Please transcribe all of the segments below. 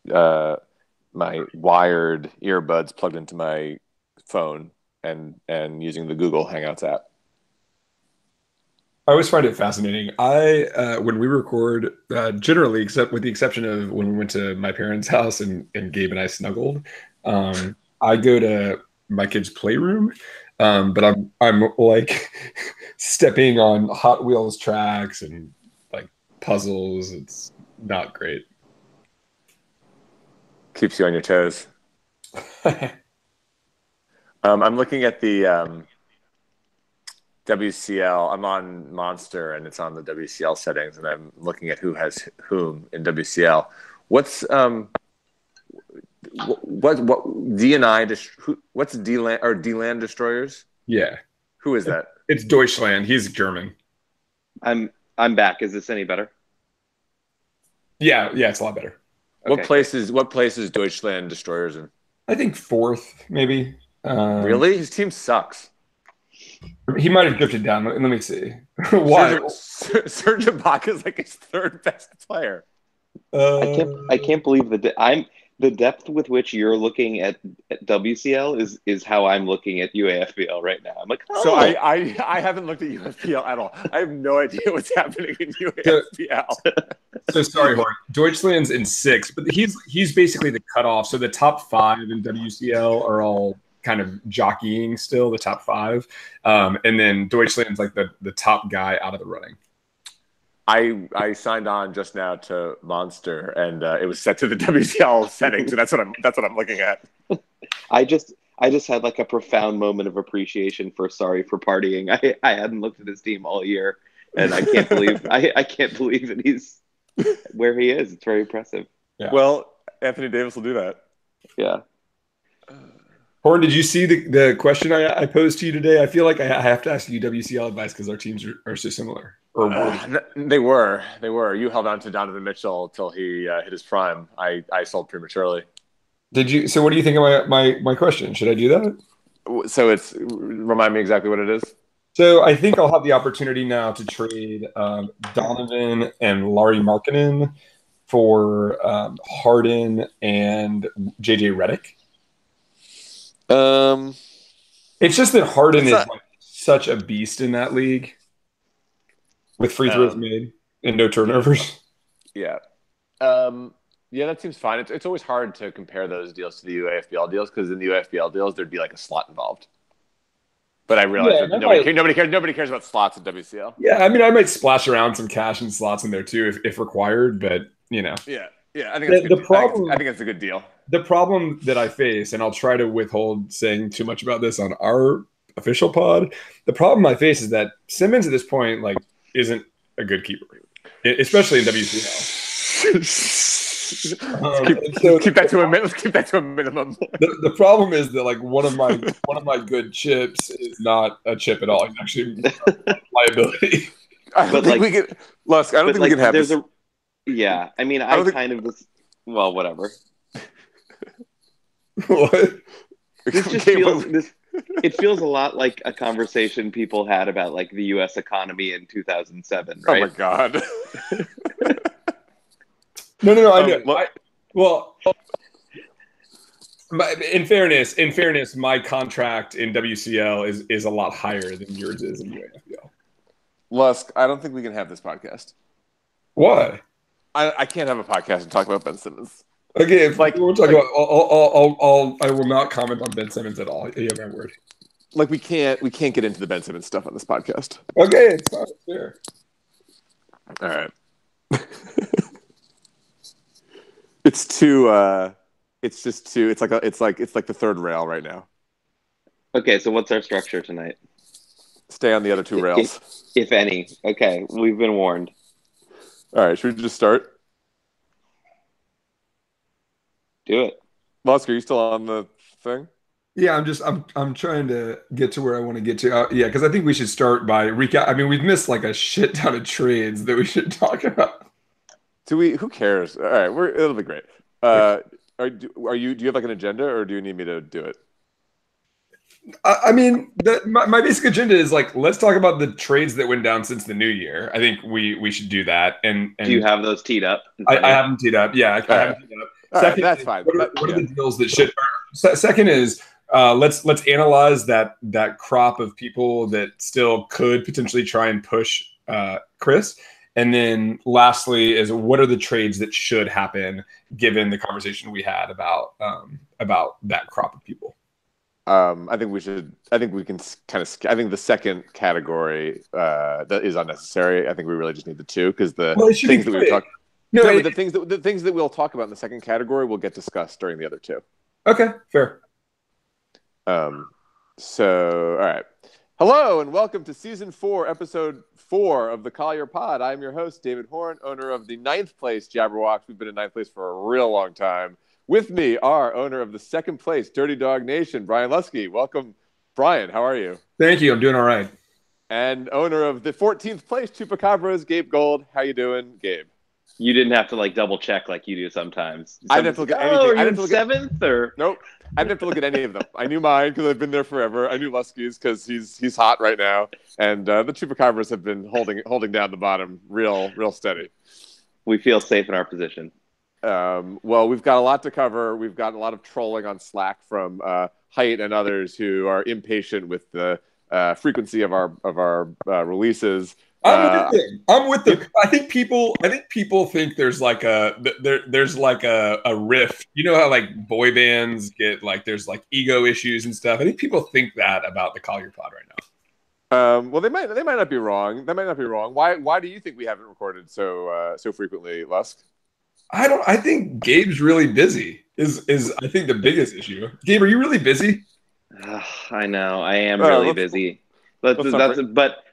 my wired earbuds plugged into my phone and using the Google Hangouts app. I always find it fascinating. When we record, generally, except with the exception of when we went to my parents' house and Gabe and I snuggled, I go to my kid's playroom, but I'm like stepping on Hot Wheels tracks and like puzzles. It's not great. Keeps you on your toes. I'm looking at the WCL. I'm on Monster, and it's on the WCL settings, and I'm looking at who has whom in WCL. What's what D&I? What's D-Land or D-Land destroyers? Yeah, Who is that? it's Deutschland. He's German. I'm back. Is this any better? Yeah, it's a lot better. What Okay. place is Deutschland destroyers in? I think fourth, maybe. Really? His team sucks. He might have drifted down. Let me see. Why? Serge Ibaka is like his third best player. I can't believe the depth with which you're looking at WCL is how I'm looking at UAFBL right now. I'm like, oh. So I haven't looked at UFPL at all. I have no idea what's happening in UFPL. So sorry, Horn. Deutschland's in 6, but he's basically the cutoff. So the top 5 in WCL are all kind of jockeying still, the top 5. And then Deutschland's like the top guy out of the running. I signed on just now to Monster, and it was set to the WCL settings, so that's what I'm looking at. I just had like a profound moment of appreciation for Sorry for Partying. I hadn't looked at his team all year, and I can't believe I can't believe that he's where he is. It's very impressive. Yeah. Well, Anthony Davis will do that. Yeah. Horn, did you see the question I posed to you today? I feel like I have to ask you WCL advice because our teams are so similar. They were. You held on to Donovan Mitchell until he hit his prime. I sold prematurely. Did you? So what do you think of my question? Should I do that? So remind me exactly what it is. So I think I'll have the opportunity now to trade Donovan and Lauri Markkanen for Harden and JJ Redick. It's just that Harden is like such a beast in that league with free throws made and no turnovers. Yeah. Yeah, that seems fine. It's always hard to compare those deals to the UAFBL deals because in the UAFBL deals there'd be like a slot involved. But I realize that nobody cares about slots in WCL. Yeah, I mean, I might splash around some cash and slots in there too if required, but you know. Yeah, I think that's the problem. I think it's a good deal. The problem that I face, and I'll try to withhold saying too much about this on our official pod. The problem I face is that Simmons at this point like isn't a good keeper, especially in WCL. Let's keep that to a minute. Let's keep that to a minimum. The problem is that like one of my good chips is not a chip at all. He's actually a liability. I don't think we can have this. Yeah, I mean, well, whatever. What? It feels a lot like a conversation people had about like the U.S. economy in 2007, right? Oh my god. No, I know. In fairness, my contract in WCL is a lot higher than yours is in UAFBL. Lusk, I don't think we can have this podcast. Why? I can't have a podcast and talk about Ben Simmons. Okay, if we'll talk about, I will not comment on Ben Simmons at all. You have my word. Like we can't get into the Ben Simmons stuff on this podcast. Okay, it's not fair. All right. It's like the third rail right now. Okay, so what's our structure tonight? Stay on the other 2 rails. If any. Okay, we've been warned. All right, should we just start? Do it. Lusk, are you still on the thing? Yeah, I'm trying to get to where I want to get to. Yeah, because I think we should start by recap. I mean, we've missed like a shit ton of trades that we should talk about. Who cares? All right, it'll be great. Do you have like an agenda, or do you need me to do it? I mean, my basic agenda is like, let's talk about the trades that went down since the new year. I think we should do that. And do you have those teed up? I have them teed up. Yeah, I have them teed up. Second, that's fine. What are the deals that should? Second is let's analyze that crop of people that still could potentially try and push Chris. And then lastly is what are the trades that should happen given the conversation we had about that crop of people? I think we can kind of. I think the second category that is unnecessary. I think we really just need the two because things that we talk. No, but the things that we'll talk about in the second category will get discussed during the other two. Okay, fair. So, all right. Hello and welcome to Season 4, Episode 4 of the Collier Pod. I'm your host, David Horn, owner of the 9th place Jabberwocks. We've been in 9th place for a real long time. With me, our owner of the 2nd place Dirty Dog Nation, Brian Lusky. Welcome, Brian. How are you? Thank you. I'm doing all right. And owner of the 14th place Chupacabras, Gabe Gold. How you doing, Gabe? You didn't have to like double check like you do sometimes. I didn't have to look at anything. Oh, are you in 7th or? Nope. I didn't have to look at any of them. I knew mine because I've been there forever. I knew Lusky's because he's hot right now, and the Chupacabras have been holding down the bottom real steady. We feel safe in our position. Well, we've got a lot to cover. We've got a lot of trolling on Slack from Height and others who are impatient with the frequency of our releases. I'm with them. I think people think there's like a rift. You know how like boy bands get like there's like ego issues and stuff. I think people think that about the Collier Pod right now. Well, they might not be wrong. They might not be wrong. Why do you think we haven't recorded so frequently, Lusk? I think Gabe's really busy. Is I think the biggest issue. Gabe, are you really busy? I know I am really busy.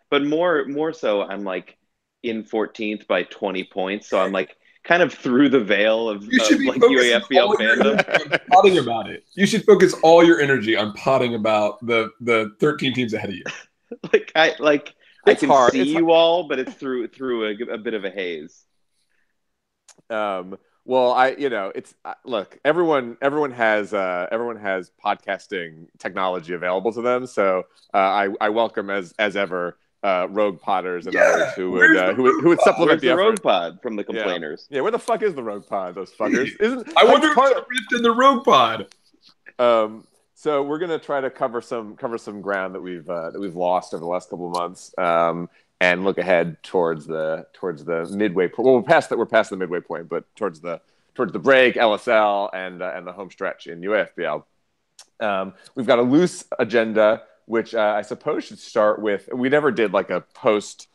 But more so, I'm like in 14th by 20 points, so I'm like kind of through the veil of like UAFBL fandom. Potting about it. You should focus all your energy on potting about the 13 teams ahead of you. I can see you all, but it's through a bit of a haze. Well, look, everyone has podcasting technology available to them, so I welcome as ever. Rogue potters and others who would supplement the effort. Rogue pod from the complainers. Yeah, where the fuck is the Rogue pod? Those fuckers. I wonder if there's a rift in the Rogue pod. So we're gonna try to cover some ground that we've lost over the last couple of months, and look ahead towards the midway point. Well, we're past the midway point, but towards the break, LSL, and the home stretch in UAFBL. We've got a loose agenda, which I suppose should start with. We never did like a post.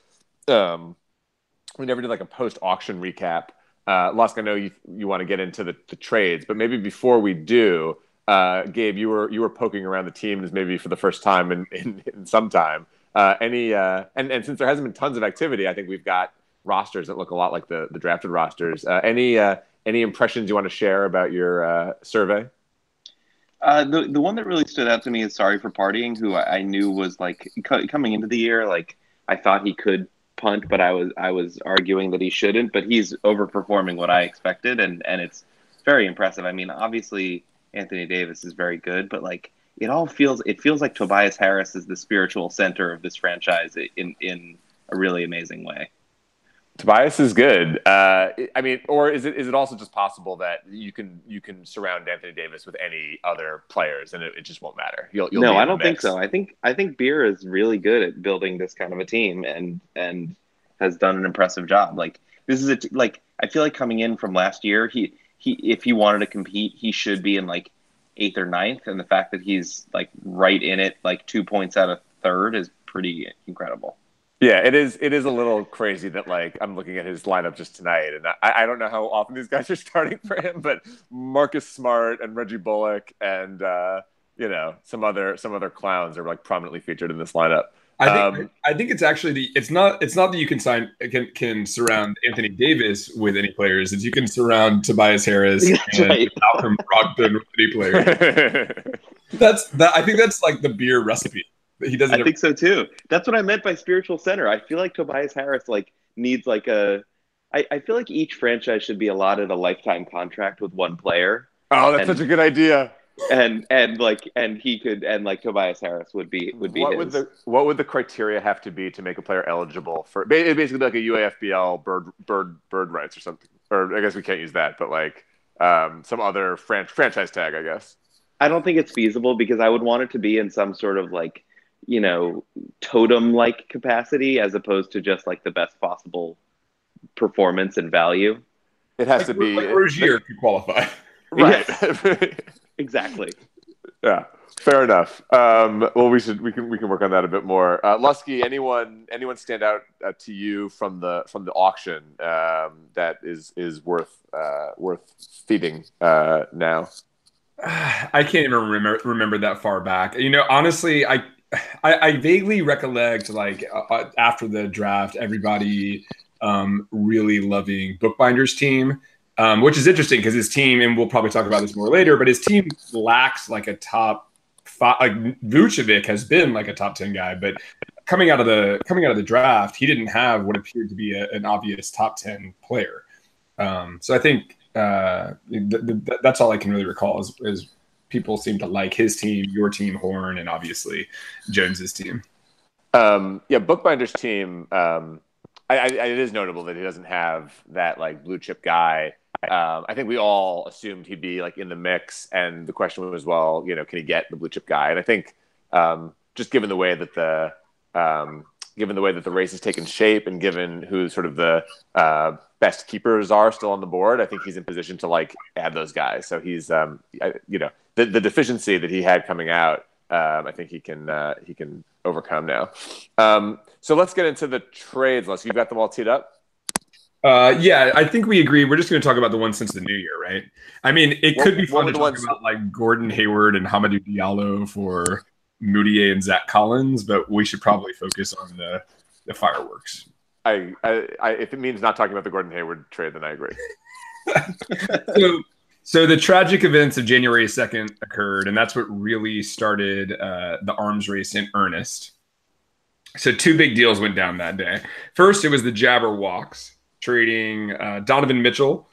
We never did like a post auction recap. Lusk, I know you want to get into the trades, but maybe before we do, Gabe, you were poking around the teams maybe for the first time in some time. And since there hasn't been tons of activity, I think we've got rosters that look a lot like the drafted rosters. Any impressions you want to share about your survey? The one that really stood out to me is Sorry for Partying, who I knew was like coming into the year, like I thought he could punt, but I was arguing that he shouldn't. But he's overperforming what I expected, and it's very impressive. I mean, obviously Anthony Davis is very good, but like it feels like Tobias Harris is the spiritual center of this franchise in a really amazing way. Tobias is good. I mean, or is it also just possible that you can surround Anthony Davis with any other players and it just won't matter? No, I don't think so. I think Beer is really good at building this kind of a team and has done an impressive job. Like this is I feel like coming in from last year, he if he wanted to compete, he should be in like 8th or 9th, and the fact that he's like right in it, like 2 points out of 3rd, is pretty incredible. Yeah, it is a little crazy that like I'm looking at his lineup just tonight, and I don't know how often these guys are starting for him, but Marcus Smart and Reggie Bullock and some other clowns are like prominently featured in this lineup. I think it's actually it's not that you can surround Anthony Davis with any players. It's you can surround Tobias Harris and Malcolm Brogdon with any player. I think that's like the Beer recipe. He doesn't. I think so too. That's what I meant by spiritual center. I feel like Tobias Harris like needs like I feel like each franchise should be allotted a lifetime contract with one player. Oh, that's such a good idea. And he could Tobias Harris would be what would the criteria have to be to make a player eligible for basically like a UAFBL bird rights or something? Or I guess we can't use that, but like some other franchise tag, I guess. I don't think it's feasible because I would want it to be in some sort of like, totem like capacity as opposed to just like the best possible performance and value. It has to be like Rozier to qualify. Right. Yes, exactly. Yeah, fair enough. Well, we can work on that a bit more. Lusky, anyone stand out to you from the auction that is worth feeding now? I can't even remember that far back. Honestly, I vaguely recollect like after the draft, everybody really loving Bookbinder's team, which is interesting because his team, and we'll probably talk about this more later, but his team lacks like a top five. Like Vucevic has been like a top 10 guy, but coming out of the draft, he didn't have what appeared to be an obvious top 10 player. So I think that's all I can really recall is people seem to like his team, your team, Horn, and obviously Jones's team. Bookbinder's team. It is notable that he doesn't have that like blue chip guy. I think we all assumed he'd be like in the mix, and the question was, well, can he get the blue chip guy? And I think just given the way that the race has taken shape, and given who sort of the best keepers are still on the board, I think he's in position to like add those guys. So he's the deficiency that he had coming out, I think he can overcome now. So let's get into the trades. Les, you've got them all teed up. Yeah, I think we agree. We're just going to talk about the ones since the new year, right? I mean, it could be fun to talk about like Gordon Hayward and Hamidou Diallo for Moutier and Zach Collins, but we should probably focus on the fireworks. If it means not talking about the Gordon Hayward trade, then I agree. So the tragic events of January 2nd occurred, and that's what really started the arms race in earnest. So two big deals went down that day. First, it was the Jabberwocks trading Donovan Mitchell,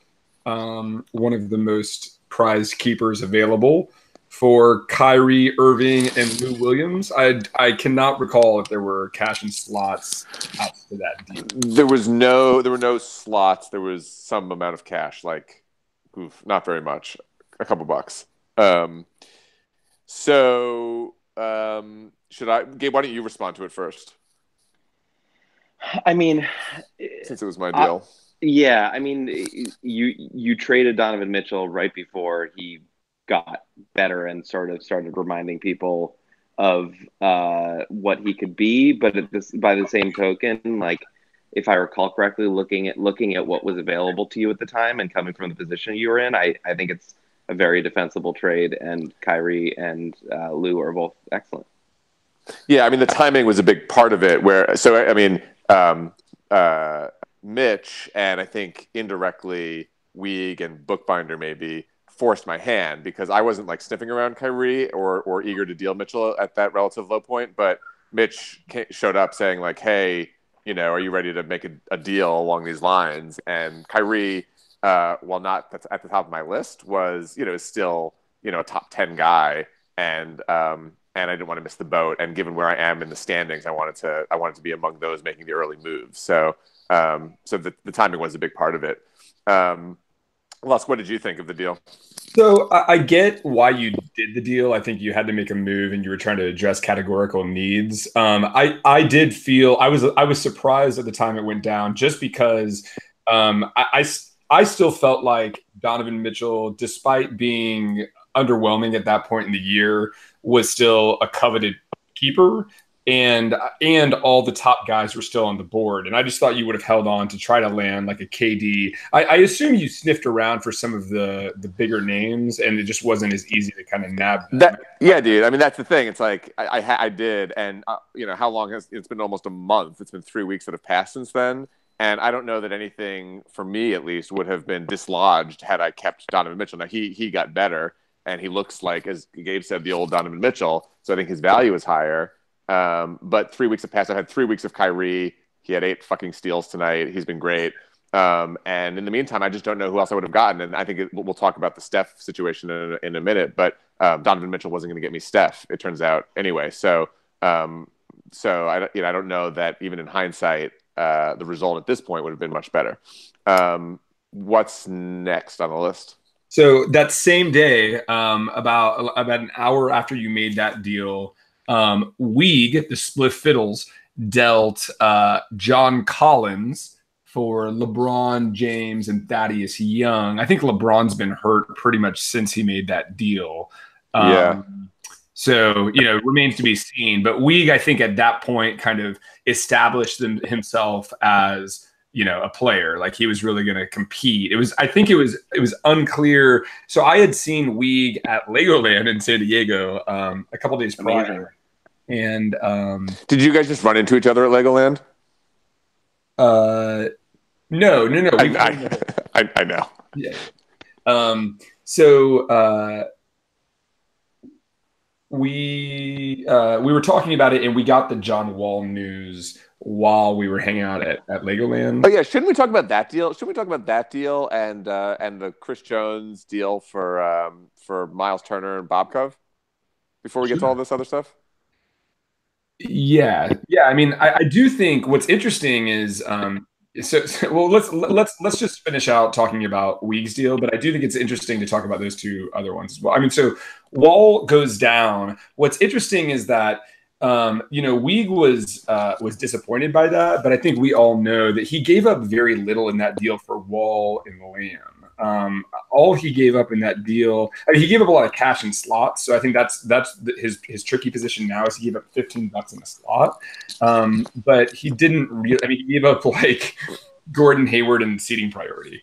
one of the most prized keepers available, for Kyrie Irving and Lou Williams. I cannot recall if there were cash and slots out to that deal. There were no slots. There was some amount of cash, like not very much, a couple bucks. Should I, Gabe? Why don't you respond to it first? I mean, since it was my deal. Yeah, I mean, you traded Donovan Mitchell right before he got better and sort of started reminding people of what he could be. But by the same token, like if I recall correctly, looking at what was available to you at the time and coming from the position you were in, I think it's a very defensible trade. And Kyrie and Lou are both excellent. Yeah, I mean the timing was a big part of it. Mitch and I think indirectly Weeg and Bookbinder maybe forced my hand because I wasn't like sniffing around Kyrie or eager to deal Mitchell at that relative low point. But Mitch showed up saying like, hey, are you ready to make a deal along these lines? And Kyrie, while not at the top of my list, was, is still, a top 10 guy. And I didn't want to miss the boat. And given where I am in the standings, I wanted to be among those making the early moves. So the timing was a big part of it. Lusk, what did you think of the deal? So I get why you did the deal. I think you had to make a move and you were trying to address categorical needs. I did feel I was surprised at the time it went down just because I still felt like Donovan Mitchell, despite being underwhelming at that point in the year, was still a coveted keeper. And all the top guys were still on the board. And I just thought you would have held on to try to land like a KD. I assume you sniffed around for some of the bigger names, and it just wasn't as easy to kind of nab them. Yeah, dude. I mean, that's the thing. It's like I did. And, how long it's been almost a month. It's been 3 weeks that have passed since then. And I don't know that anything, for me at least, would have been dislodged had I kept Donovan Mitchell. Now, he got better, and he looks like, as Gabe said, the old Donovan Mitchell. So I think his value is higher. But 3 weeks have passed. I had 3 weeks of Kyrie. He had 8 fucking steals tonight. He's been great. And in the meantime, I just don't know who else I would have gotten. And I think we'll talk about the Steph situation in a minute. But Donovan Mitchell wasn't going to get me Steph, it turns out, anyway. So I don't know that even in hindsight, the result at this point would have been much better. What's next on the list? So that same day, about an hour after you made that deal, Weeg, the Spliff Fiddles, dealt John Collins for LeBron James and Thaddeus Young. I think LeBron's been hurt pretty much since he made that deal. Yeah. So, remains to be seen. But Weeg, I think at that point kind of established himself as, a player. Like he was really going to compete. I think it was unclear. So I had seen Weeg at Legoland in San Diego a couple days prior. And did you guys just run into each other at Legoland? No. I know. Yeah. So we were talking about it, and we got the John Wall news while we were hanging out at Legoland. Oh yeah, shouldn't we talk about that deal? Shouldn't we talk about that deal and the Chris Jones deal for Miles Turner and Bob Cove before we get to all this other stuff? Yeah. I mean, I do think what's interesting is well, let's just finish out talking about Weeg's deal, but I do think it's interesting to talk about those two other ones as well. I mean, so Wall goes down. What's interesting is that Weeg was disappointed by that, but I think we all know that he gave up very little in that deal for Wall and Lamb. All he gave up in that deal, I mean, he gave up a lot of cash in slots. So I think that's his tricky position now is he gave up $15 in a slot. But he didn't really, I mean, he gave up like Gordon Hayward and seating priority.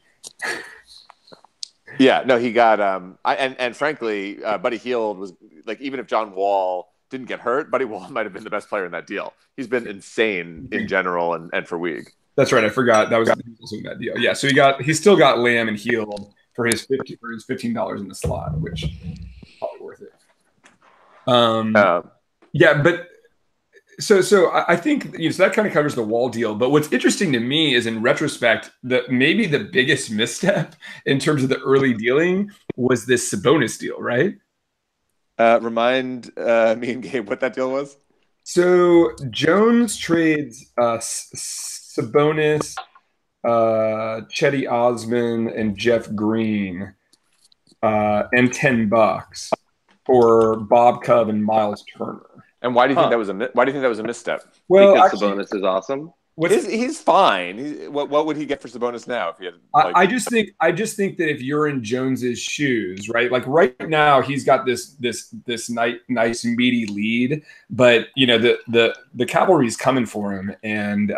Yeah, no, he got, and frankly, Buddy Hield was like, even if John Wall didn't get hurt, Buddy Wall might have been the best player in that deal. He's been insane in general and for Weeg. That's right. I forgot that was also in that deal. Yeah, so he still got Lamb and Hield for his $15 in the slot, which is probably worth it. Yeah, but so I think so that kind of covers the Wall deal. But what's interesting to me is, in retrospect, that maybe the biggest misstep in terms of the early dealing was this Sabonis deal, right? Remind me and Gabe what that deal was. So Jones trades Sabonis, Chetty Osman, and Jeff Green, and $10 for Bob Cove and Miles Turner. And why do you think that was a misstep? Well, because actually, Sabonis is awesome. He's fine. What would he get for Sabonis now if he had? I just think that if you're in Jones's shoes, right? Like right now, he's got this nice meaty lead, but the cavalry's coming for him, and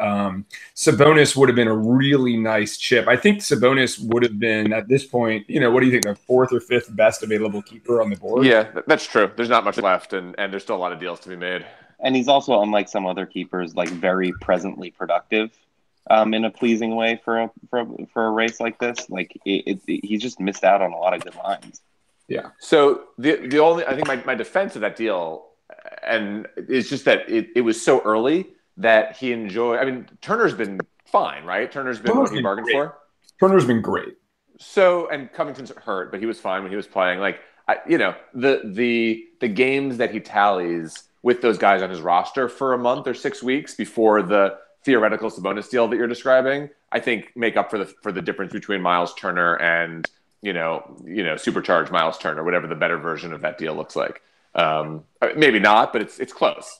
Sabonis would have been a really nice chip. I think Sabonis would have been at this point. What do you think? The fourth or fifth best available keeper on the board? Yeah, that's true. There's not much left, and there's still a lot of deals to be made. And he's also, unlike some other keepers, like very presently productive in a pleasing way for a race like this. Like he just missed out on a lot of good lines. Yeah. So the only, I think my defense of that deal, and is just that it was so early that he enjoyed. I mean, Turner's been fine, right? Turner's been what he bargained for. Turner's been great. So, and Covington's hurt, but he was fine when he was playing. Like the games that he tallies with those guys on his roster for a month or 6 weeks before the theoretical Sabonis deal that you're describing, I think make up for the difference between Miles Turner and supercharged Miles Turner, whatever the better version of that deal looks like. Maybe not, but it's close.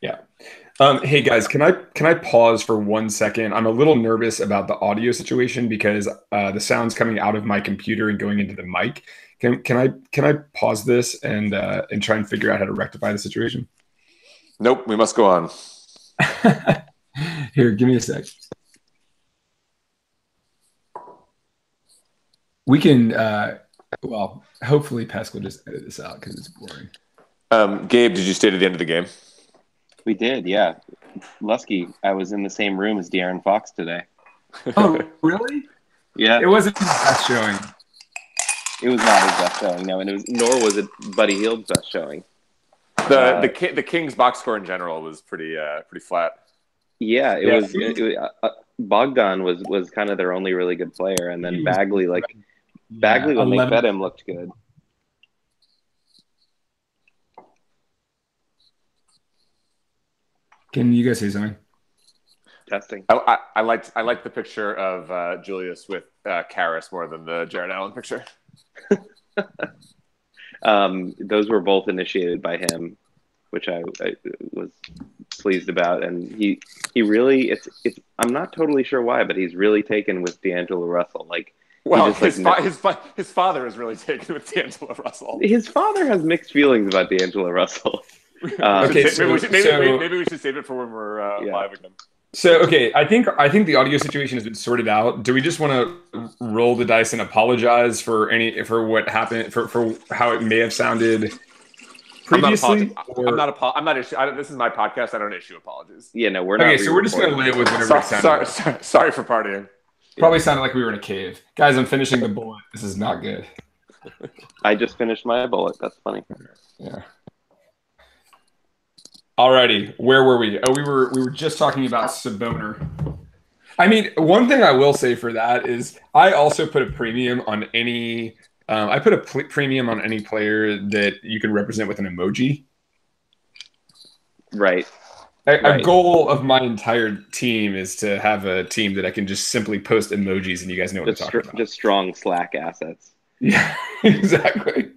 Yeah. Hey guys, can I pause for 1 second? I'm a little nervous about the audio situation because the sound's coming out of my computer and going into the mic. Can I pause this and try and figure out how to rectify the situation? Nope, we must go on. Here, give me a sec. We can well, hopefully Pascal just edit this out because it's boring. Gabe, did you stay to the end of the game? We did, yeah. Lusky, I was in the same room as De'Aaron Fox today. Oh, really? Yeah. It wasn't his best showing. It was not his best showing, no, and nor was it Buddy Hield's best showing. The Kings box score in general was pretty flat. Yeah, it was Bogdan was kind of their only really good player, and then Bagley when they fed him looked good. Can you guys say something? Testing. I liked the picture of Julius with Karras more than the Jared Allen picture. Those were both initiated by him, which I was pleased about, and he really it's I'm not totally sure why, but he's really taken with D'Angelo Russell. Like, well, his father is really taken with D'Angelo Russell. His father has mixed feelings about D'Angelo Russell. Maybe we should save it for when we're live again. So, okay, I think the audio situation has been sorted out. Do we just want to roll the dice and apologize for what happened, for how it may have sounded previously? This is my podcast. I don't issue apologies. Yeah, no, we're not. Okay, so we're just going to lay it with whatever it sounded. Sorry for partying. Probably sounded like we were in a cave. Guys, I'm finishing the bullet. This is not good. I just finished my bullet. That's funny. Yeah. Alrighty, where were we? Oh, we were just talking about Saboner. I mean, one thing I will say for that is I also put a premium on any. I put a premium on any player that you can represent with an emoji. Right. A goal of my entire team is to have a team that I can just simply post emojis, and you guys know what I'm talking about. Just strong Slack assets. Yeah, exactly.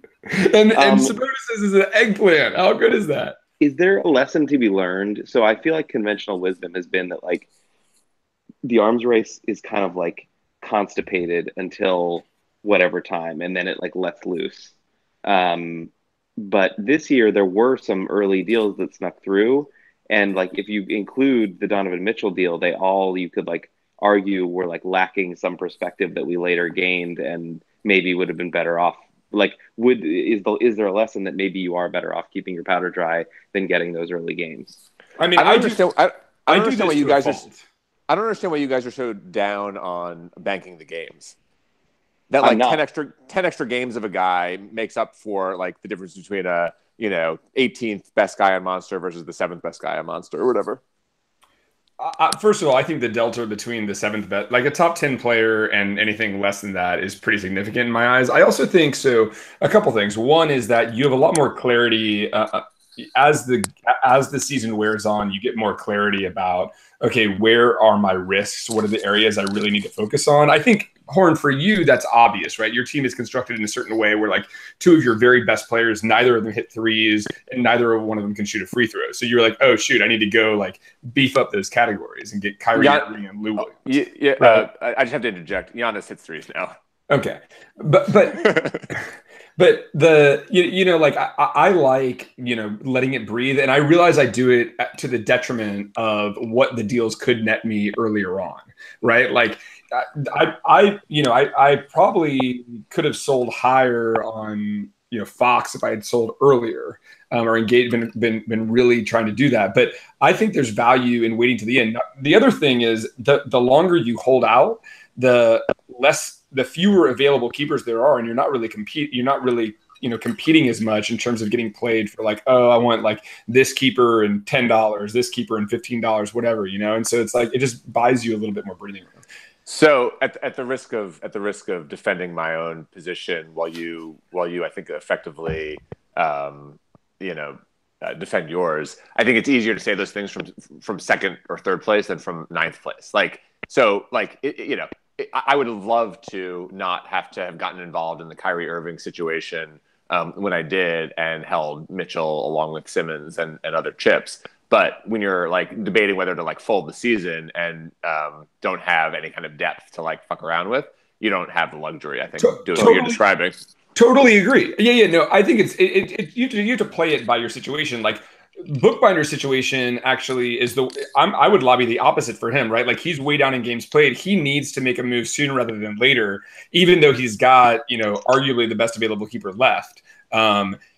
And Sabonis is an eggplant. How good is that? Is there a lesson to be learned? So I feel like conventional wisdom has been that, like, the arms race is kind of like constipated until whatever time, and then it like lets loose. But this year there were some early deals that snuck through, and like if you include the Donovan Mitchell deal, you could like argue were like lacking some perspective that we later gained, and maybe would have been better off. Like, is there a lesson that maybe you are better off keeping your powder dry than getting those early games? I mean, I don't understand why you guys are. I don't understand why you guys are so down on banking the games. That like 10 extra games of a guy makes up for like the difference between a 18th best guy on Monster versus the 7th best guy on Monster or whatever. First of all, I think the delta between the 7th best, like a top 10 player and anything less than that, is pretty significant in my eyes. I also think so. A couple things. One is that you have a lot more clarity as the season wears on. You get more clarity about, okay, where are my risks? What are the areas I really need to focus on? I think, Horn, for you, that's obvious, right? Your team is constructed in a certain way where like two of your very best players, neither of them hit threes and neither one of them can shoot a free throw. So you're like, oh shoot, I need to go like beef up those categories and get Kyrie Irving and Lou Williams. Yeah, right? I just have to interject. Giannis hits threes now. Okay, but but like I like letting it breathe, and I realize I do it to the detriment of what the deals could net me earlier on, right? Like I probably could have sold higher on Fox if I had sold earlier, or been really trying to do that. But I think there's value in waiting to the end. The other thing is the longer you hold out, the fewer available keepers there are, and you're not really competing as much in terms of getting played for like, oh, I want like this keeper and $10, this keeper and $15, whatever, and so it's like it just buys you a little bit more breathing room. So at the risk of defending my own position while you I think effectively defend yours, I think it's easier to say those things from second or third place than from ninth place. Like so like I would have loved to not have to have gotten involved in the Kyrie Irving situation when I did and held Mitchell along with Simmons and other chips. But when you're like debating whether to like fold the season and don't have any kind of depth to like fuck around with, you don't have the luxury, I think, doing what you're describing. Totally agree. Yeah. No, I think you have to play it by your situation. Like Bookbinder's situation actually is I would lobby the opposite for him, right? Like he's way down in games played. He needs to make a move sooner rather than later, even though he's got, arguably the best available keeper left.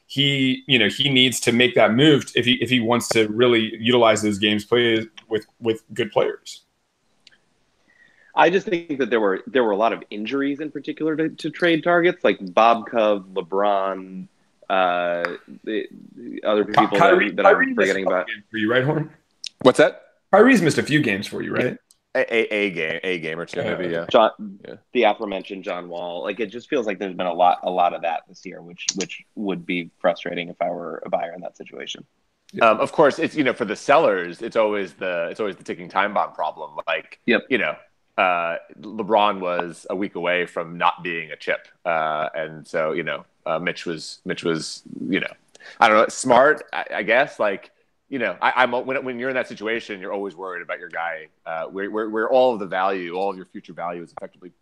He needs to make that move if he wants to really utilize those games played with good players. I just think that there were a lot of injuries in particular to trade targets, like Bob Cove, LeBron, the other people that I'm forgetting about. For you, right, Horn? What's that? Kyrie's missed a few games for you, right? A game or two, maybe. Yeah. The aforementioned John Wall. Like it just feels like there's been a lot of that this year, which would be frustrating if I were a buyer in that situation. Of course, it's for the sellers, it's always the ticking time bomb problem. Like, Yep. LeBron was a week away from not being a chip, and so Mitch was I don't know, smart, I guess. Like, I'm when you're in that situation, you're always worried about your guy, where all of the value, all of your future value is effectively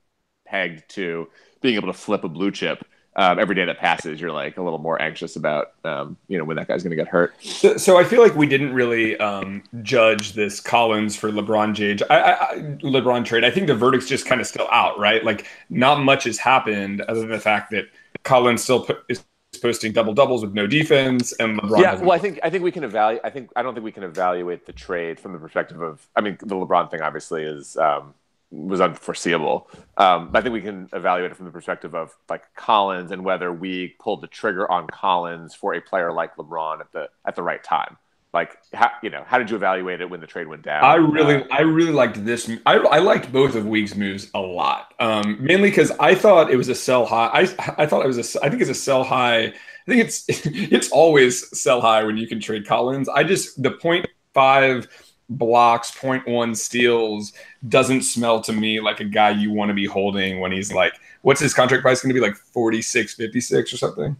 pegged to being able to flip a blue chip. Every day that passes, you're like a little more anxious about, when that guy's going to get hurt. So I feel like we didn't really judge this Collins for LeBron LeBron trade. I think the verdict's just kind of still out, right? Like, not much has happened other than the fact that Collins still is posting double doubles with no defense, and LeBron. Yeah, well, I think we can evaluate. I don't think we can evaluate the trade from the perspective of. I mean, the LeBron thing obviously was unforeseeable. I think we can evaluate it from the perspective of like Collins and whether we pulled the trigger on Collins for a player like LeBron at the right time. Like, how did you evaluate it when the trade went down? I really liked this. I liked both of Weig's moves a lot. Mainly because I thought it was a sell high. I thought it was I think it's a sell high. I think it's always sell high when you can trade Collins. The 0.5 blocks, 0.1 steals doesn't smell to me like a guy you want to be holding when he's like, what's his contract price going to be, like 46.56 or something?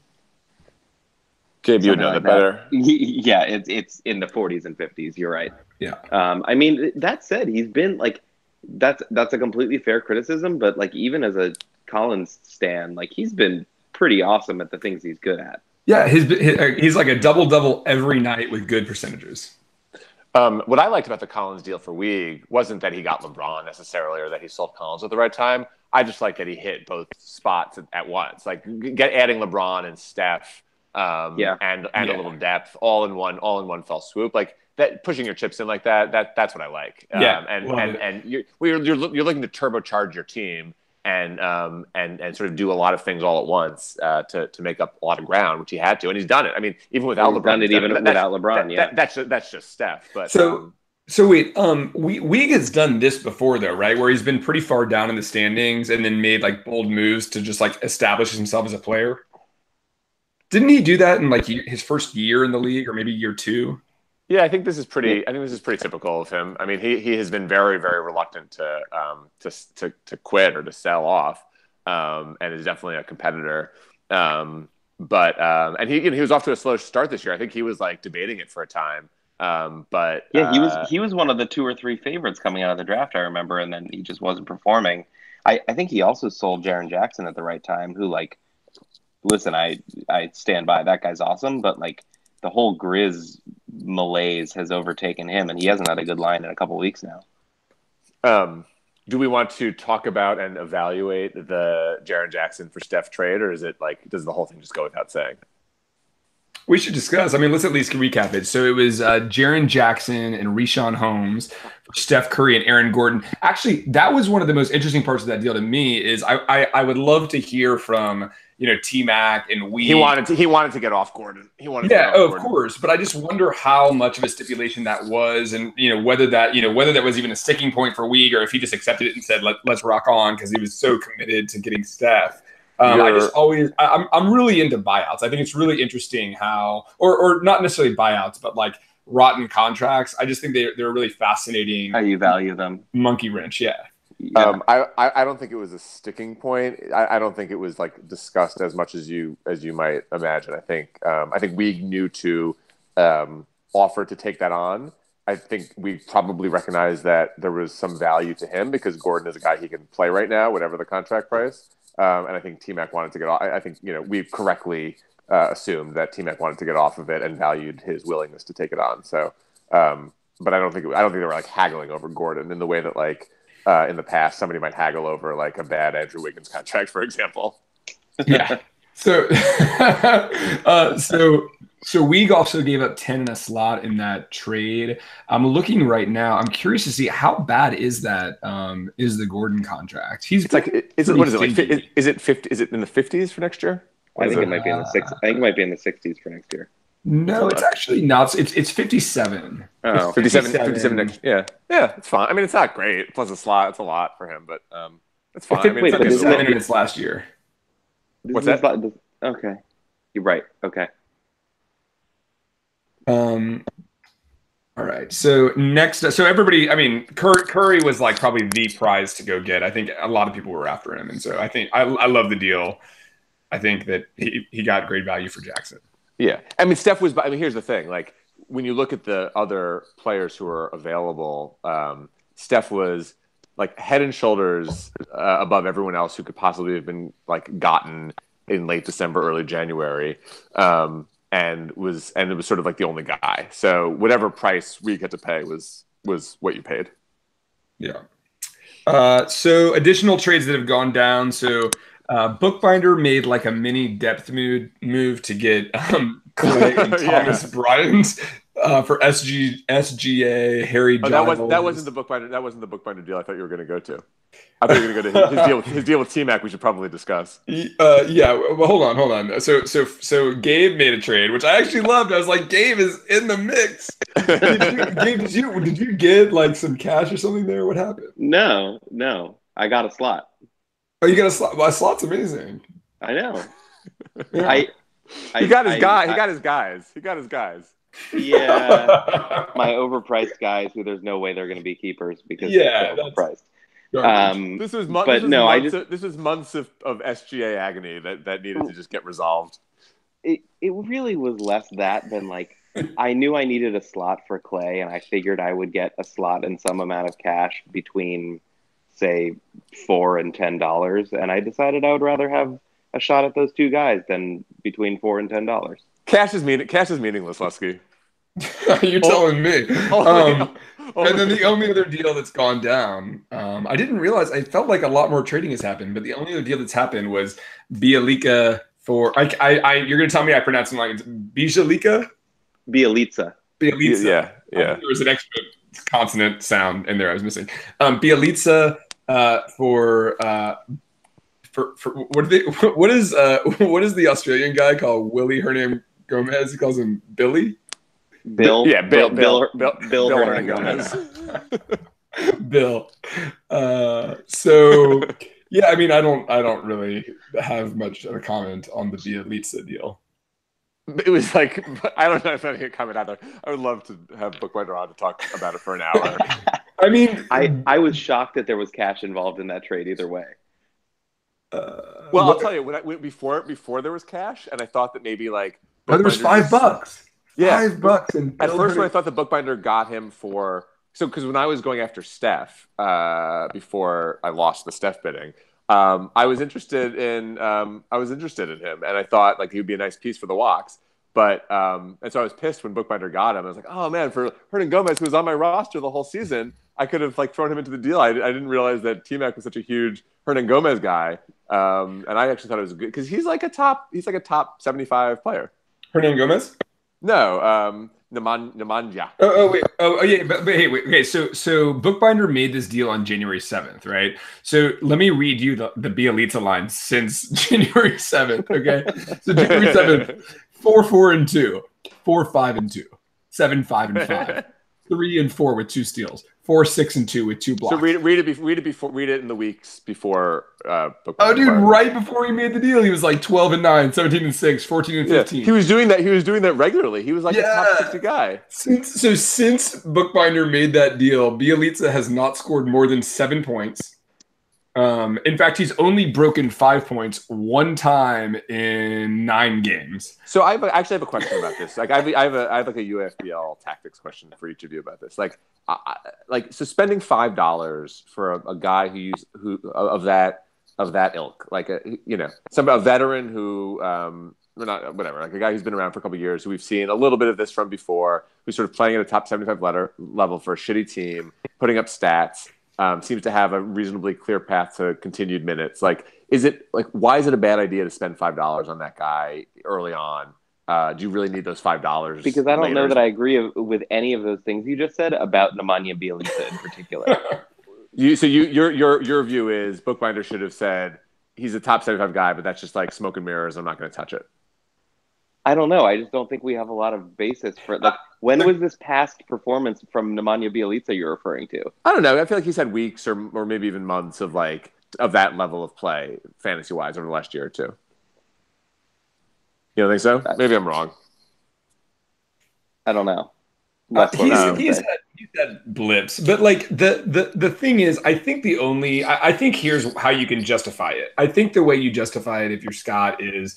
JB would know that better. Yeah, it's in the 40s and 50s. You're right. Yeah. I mean, that said, he's been like, that's a completely fair criticism, but like, even as a Collins stan, like, he's been pretty awesome at the things he's good at. Yeah, he's like a double every night with good percentages. What I liked about the Collins deal for Weig wasn't that he got LeBron necessarily or that he sold Collins at the right time. I just like that he hit both spots at once, like adding LeBron and Steph, and a little depth all in one fell swoop. Like that, pushing your chips in like that's what I like. And you're looking to turbocharge your team and sort of do a lot of things all at once to make up a lot of ground, which he had to, and he's done it. I mean, even without LeBron, without LeBron. That's just Steph. But so wait, Weig has done this before though, right? Where he's been pretty far down in the standings and then made like bold moves to just like establish himself as a player. Didn't he do that in like his first year in the league, or maybe year two? Yeah, I think this is pretty typical of him. I mean, he has been very, very reluctant to quit or to sell off, and is definitely a competitor. But he was off to a slow start this year. I think he was like debating it for a time. But yeah, he was one of the 2 or 3 favorites coming out of the draft, I remember, and then he just wasn't performing. I think he also sold Jaren Jackson at the right time. Who, like, listen, I stand by, that guy's awesome, but like, the whole Grizz malaise has overtaken him, and he hasn't had a good line in a couple weeks now. Do we want to talk about and evaluate the Jaren Jackson for Steph trade, or is it like, does the whole thing just go without saying? We should discuss. I mean, let's at least recap it. So it was Jaren Jackson and Richaun Holmes for Steph Curry and Aaron Gordon. Actually, that was one of the most interesting parts of that deal to me. Is I would love to hear from T-Mac and Weig. He wanted to get off Gordon. Of course. But I just wonder how much of a stipulation that was, and whether that was even a sticking point for Weig, or if he just accepted it and said let's rock on because he was so committed to getting Steph. I'm really into buyouts. I think it's really interesting how, or not necessarily buyouts, but like rotten contracts. I just think they're really fascinating. How you value them. Monkey wrench, yeah. I don't think it was a sticking point. I don't think it was like discussed as much as you might imagine. I think we knew to offer to take that on. I think we probably recognized that there was some value to him because Gordon is a guy he can play right now, whatever the contract price. And I think T-Mac wanted to get off. I think we correctly assumed that T-Mac wanted to get off of it and valued his willingness to take it on. So, but I don't think they were like haggling over Gordon in the way that like in the past somebody might haggle over like a bad Andrew Wiggins contract, for example. Yeah. So Weig also gave up 10 in a slot in that trade. I'm looking right now. I'm curious to see how bad is that is the Gordon contract. Is it in the 50s for next year? I think it might be in the 60s. I think it might be in the 60s for next year. No, it's actually not. It's 57. Oh, 57 next. Yeah, it's fine. I mean, it's not great. Plus a slot, it's a lot for him, but it's fine. I mean, it's 57 minutes last year. What's that? Okay, you're right. Okay. All right. So next, so everybody, I mean, Curry was like probably the prize to go get. I think a lot of people were after him, and so I think I love the deal. I think that he got great value for Jackson. Yeah, I mean, Steph was. I mean, here's the thing: like when you look at the other players who are available, Steph was like head and shoulders above everyone else who could possibly have been like gotten in late December, early January. And it was sort of like the only guy. So whatever price we had to pay was what you paid. Yeah. So additional trades that have gone down. So Bookbinder made like a mini depth move to get Clay and Thomas Bryant for SGA, Harry Giles. That wasn't the Bookbinder. That wasn't the Bookbinder deal I thought you were going to go to. I thought you were going to go to his deal with T-Mac. We should probably discuss. Yeah. Well, hold on. So Gabe made a trade, which I actually loved. I was like, Gabe is in the mix. Gabe, did you get like some cash or something there? What happened? No. I got a slot. Oh, you got a slot. My slot's amazing. I know. Yeah. He got his guys. Yeah, my overpriced guys who there's no way they're going to be keepers because they're overpriced. This was months of SGA agony that needed to just get resolved. It really was less that than like I knew I needed a slot for Clay, and I figured I would get a slot and some amount of cash between, say, $4 and $10, and I decided I would rather have a shot at those two guys than between $4 and $10. Cash is meaningless, Lusky. You're telling me. And then the only other deal that's gone down, I didn't realize. I felt like a lot more trading has happened, but the only other deal that's happened was Bielika for. You're going to tell me I pronounce it like it's Bielika? Bielitsa. Yeah. There was an extra consonant sound in there I was missing. Bielitsa for what is the Australian guy called Willie Hernan Gomez? He calls him Billy. Bill Hernan Gomez. Bill. So yeah, I mean, I don't really have much of a comment on the Bielitsa deal. It was like, I don't know if I can comment either. I would love to have Bookbinder on to talk about it for an hour. I mean, I was shocked that there was cash involved in that trade either way. Well, I'll tell you, before there was cash, and I thought that maybe like there was $5. Yeah, $5. And at first, when I thought the Bookbinder got him for because when I was going after Steph before I lost the Steph bidding, I was interested in him, and I thought like he would be a nice piece for the Walks. But and so I was pissed when Bookbinder got him. I was like, oh man, for Hernan Gomez, who was on my roster the whole season, I could have like thrown him into the deal. I didn't realize that T-Mac was such a huge Hernan Gomez guy, and I actually thought it was good because he's like a top 75 player. Hernan Gomez? No, Nemanja. Yeah, but hey, wait. Okay, so Bookbinder made this deal on January 7th, right? So let me read you the Bielitsa line since January 7th. Okay, so January 7th, 4-4-2, 4-5-2, 7-5-5, 3-4 with 2 steals, 4-6-2 with 2 blocks. So read it in the weeks before. Oh, dude! Right before he made the deal, he was like 12-9, 17-6, 14-15. Yeah, he was doing that regularly. He was like a top 60 guy. Since Bookbinder made that deal, Bielitsa has not scored more than 7 points. In fact, he's only broken 5 points one time in 9 games. So I actually have a question about this. Like I have like a UFBL tactics question for each of you about this. Like so spending $5 for a guy who of that ilk, like a veteran who like a guy who's been around for a couple of years, who we've seen a little bit of this from before, who's sort of playing at a top 75 level for a shitty team, putting up stats. Seems to have a reasonably clear path to continued minutes. Like, why is it a bad idea to spend $5 on that guy early on? Do you really need those $5? Because I don't know that I agree with any of those things you just said about Nemanja Bjelica in particular. Your view is Bookbinder should have said he's a top 75 guy, but that's just like smoke and mirrors. I'm not going to touch it. I don't know. I just don't think we have a lot of basis for it. Like, when was this past performance from Nemanja Bjelica you're referring to? I don't know. I feel like he's had weeks or maybe even months of that level of play, fantasy wise, over the last year or two. You don't think so? Maybe I'm wrong. I don't know. He's had blips, but like the thing is, I think I think here's how you can justify it. I think the way you justify it, if you're Scott, is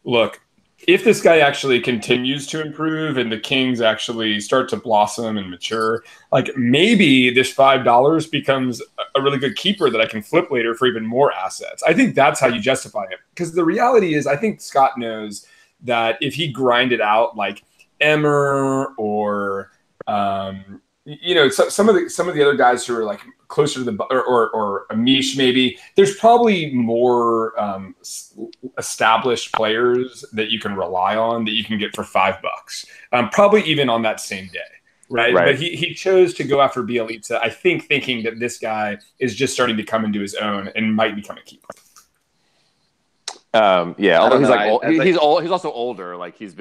look, if this guy actually continues to improve and the Kings actually start to blossom and mature, like maybe this $5 becomes a really good keeper that I can flip later for even more assets. I think that's how you justify it, because the reality is, I think Scott knows that if he grinded out like Emmer or some of the other guys who are like closer to the or Amish, maybe there's probably more established players that you can rely on that you can get for $5, probably even on that same day. Right. But he chose to go after Bielitsa, I think, thinking that this guy is just starting to come into his own and might become a keeper. Although he's like old, he's old. He's also older. Like he's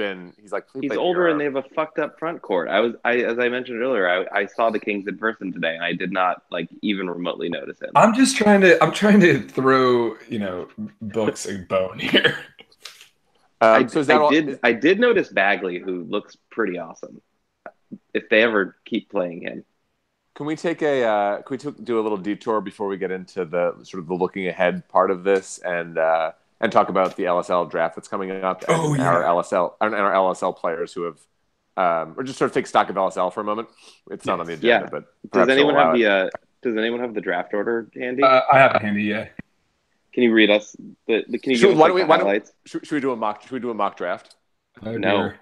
older, and they have a fucked up front court. As I mentioned earlier, I saw the Kings in person today, and I did not like even remotely notice him. I'm trying to throw books a bone here. I did notice Bagley, who looks pretty awesome. If they ever keep playing him. Can we take do a little detour before we get into the sort of the looking ahead part of this and talk about the LSL draft that's coming up and our LSL players who have or just sort of take stock of LSL for a moment. It's not on the agenda, but does anyone have the draft order handy? I have it handy, yeah. Can you read us the highlights? Should we do a mock draft? No.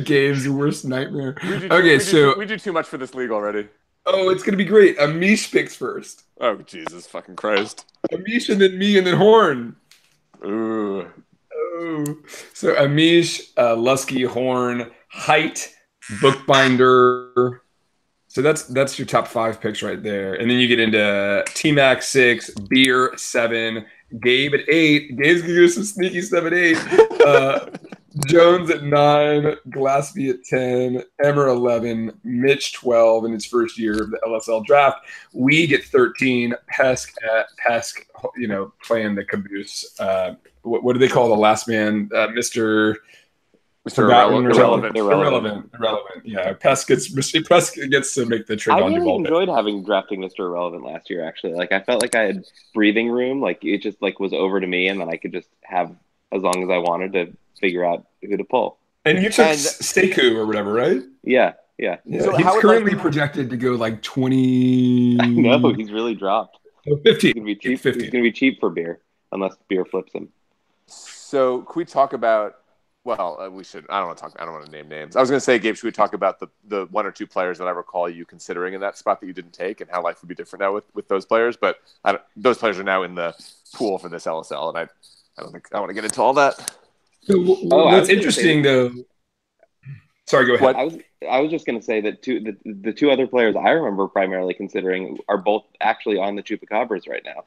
Gabe's worst nightmare. We do too much for this league already. Oh, it's gonna be great. Amish picks first. Oh, Jesus fucking Christ. Amish and then me and then Horn. Ooh. Oh. So Amish, Lusky, Horn, Height, Bookbinder. So that's your top 5 picks right there. And then you get into T-Mac 6, Beer 7, Gabe at 8. Gabe's gonna get some sneaky stuff at 8. Jones at 9, Glassby at 10, Emmer 11, Mitch 12 in his first year of the LSL draft. We get 13. Pesk, playing the caboose. What do they call the last man? Mr. Irrelevant. Yeah, Pesk gets to make the trade on Duval. I really enjoyed drafting Mr. Irrelevant last year. Actually, like I felt like I had breathing room. Like it just was over to me, and then I could just have as long as I wanted to figure out who to pull. And you took Sekou or whatever, right? Yeah. So he's currently projected to go like 20. I know, he's really dropped. 50. He's gonna be cheap. 50. He's gonna be cheap for Beer, unless Beer flips him. So can we talk about? Well, we should. I don't want to name names. I was going to say, Gabe, should we talk about the 1 or 2 players that I recall you considering in that spot that you didn't take, and how life would be different now with those players? But those players are now in the pool for this LSL, and I don't think I want to get into all that. So, what's interesting though? Sorry, go ahead. I was just going to say that the 2 other players I remember primarily considering are both actually on the Chupacabras right now.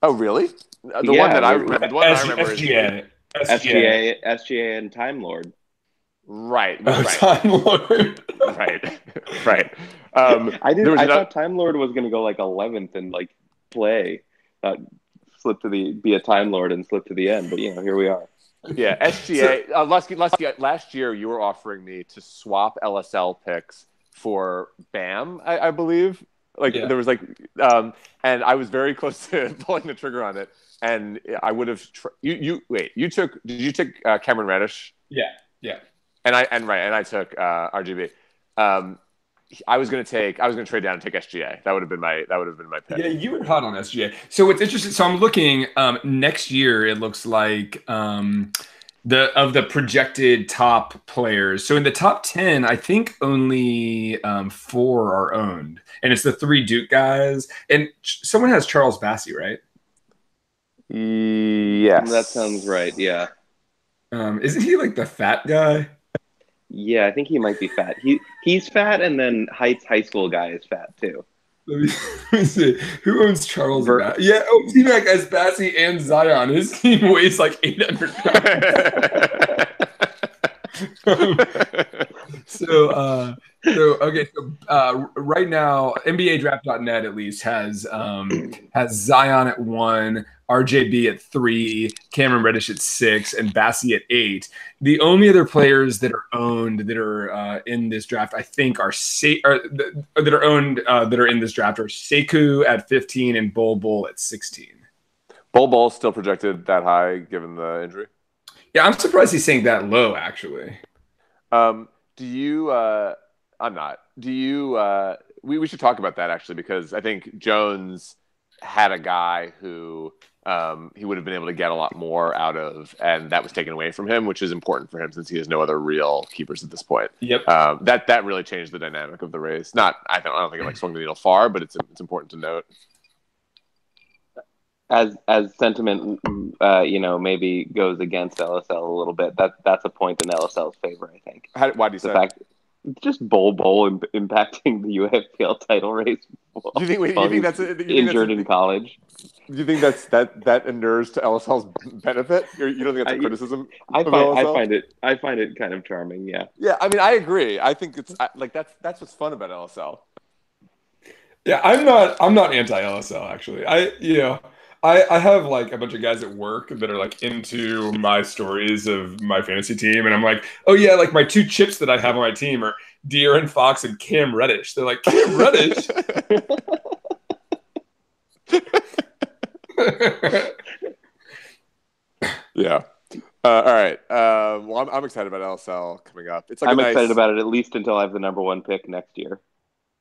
Oh, really? The one that I remember is SGA and Time Lord. Right. Time Lord. right. I thought Time Lord was going to go like 11th and like play, be a Time Lord and slip to the end. But here we are. Yeah, SGA. Lusky, last year you were offering me to swap LSL picks for BAM, I believe. There was and I was very close to pulling the trigger on it. And I would have. Did you take Cameron Reddish? Yeah. And I took RGB. I was going to trade down and take SGA. That would have been my pick. Yeah, you were hot on SGA. So it's interesting. So I'm looking next year. It looks like the projected top players. So in the top 10, I think only 4 are owned, and it's the 3 Duke guys. And someone has Charles Bassey, right? Yes, that sounds right. Yeah. Isn't he like the fat guy? Yeah, I think he might be fat. He's fat, and then Heights high school guy is fat too. Let me see. Who owns Charles Bassey? Yeah, T-Mac has Bassey and Zion. His team weighs like 800 pounds. Right now, NBADraft.net at least has Zion at 1, RJB at 3, Cameron Reddish at 6, and Bassie at 8. The only other players that are owned that are in this draft, I think, that are owned that are in this draft are Sekou at 15 and Bol at 16. Bol still projected that high given the injury. Yeah, I'm surprised he's saying that low, actually. Do you? I'm not. Do you? We should talk about that actually because I think Jones had a guy who he would have been able to get a lot more out of, and that was taken away from him, which is important for him since he has no other real keepers at this point. Yep. That really changed the dynamic of the race. I don't think it like swung the needle far, but it's important to note. As sentiment, maybe goes against LSL a little bit. That's a point in LSL's favor, I think. Why do you say? Just Bol impacting the UFPL title race. Do you think that's injured in college? Do you think that inures to LSL's benefit? You don't think that's a criticism? I find it kind of charming. Yeah. Yeah, I mean, I agree. I think it's like that's what's fun about LSL. Yeah, I'm not anti LSL actually. I have like a bunch of guys at work that are like into my stories of my fantasy team, and I'm like, oh yeah, like my 2 chips that I have on my team are De'Aaron Fox and Cam Reddish. They're like, Cam Reddish. Yeah. All right. Well, I'm excited about LSL coming up. It's like I'm excited about it at least until I have the number 1 pick next year.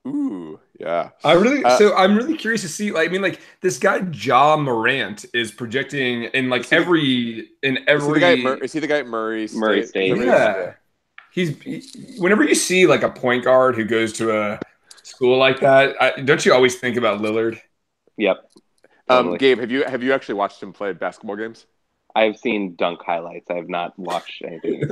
Ooh, yeah. I'm really curious to see. Like, I mean, like this guy Ja Morant is projecting in like every. Is he the guy at Murray State? Yeah. Whenever you see like a point guard who goes to a school like that, don't you always think about Lillard? Yep. Totally. Gabe, have you actually watched him play basketball games? I've seen dunk highlights. I have not watched anything.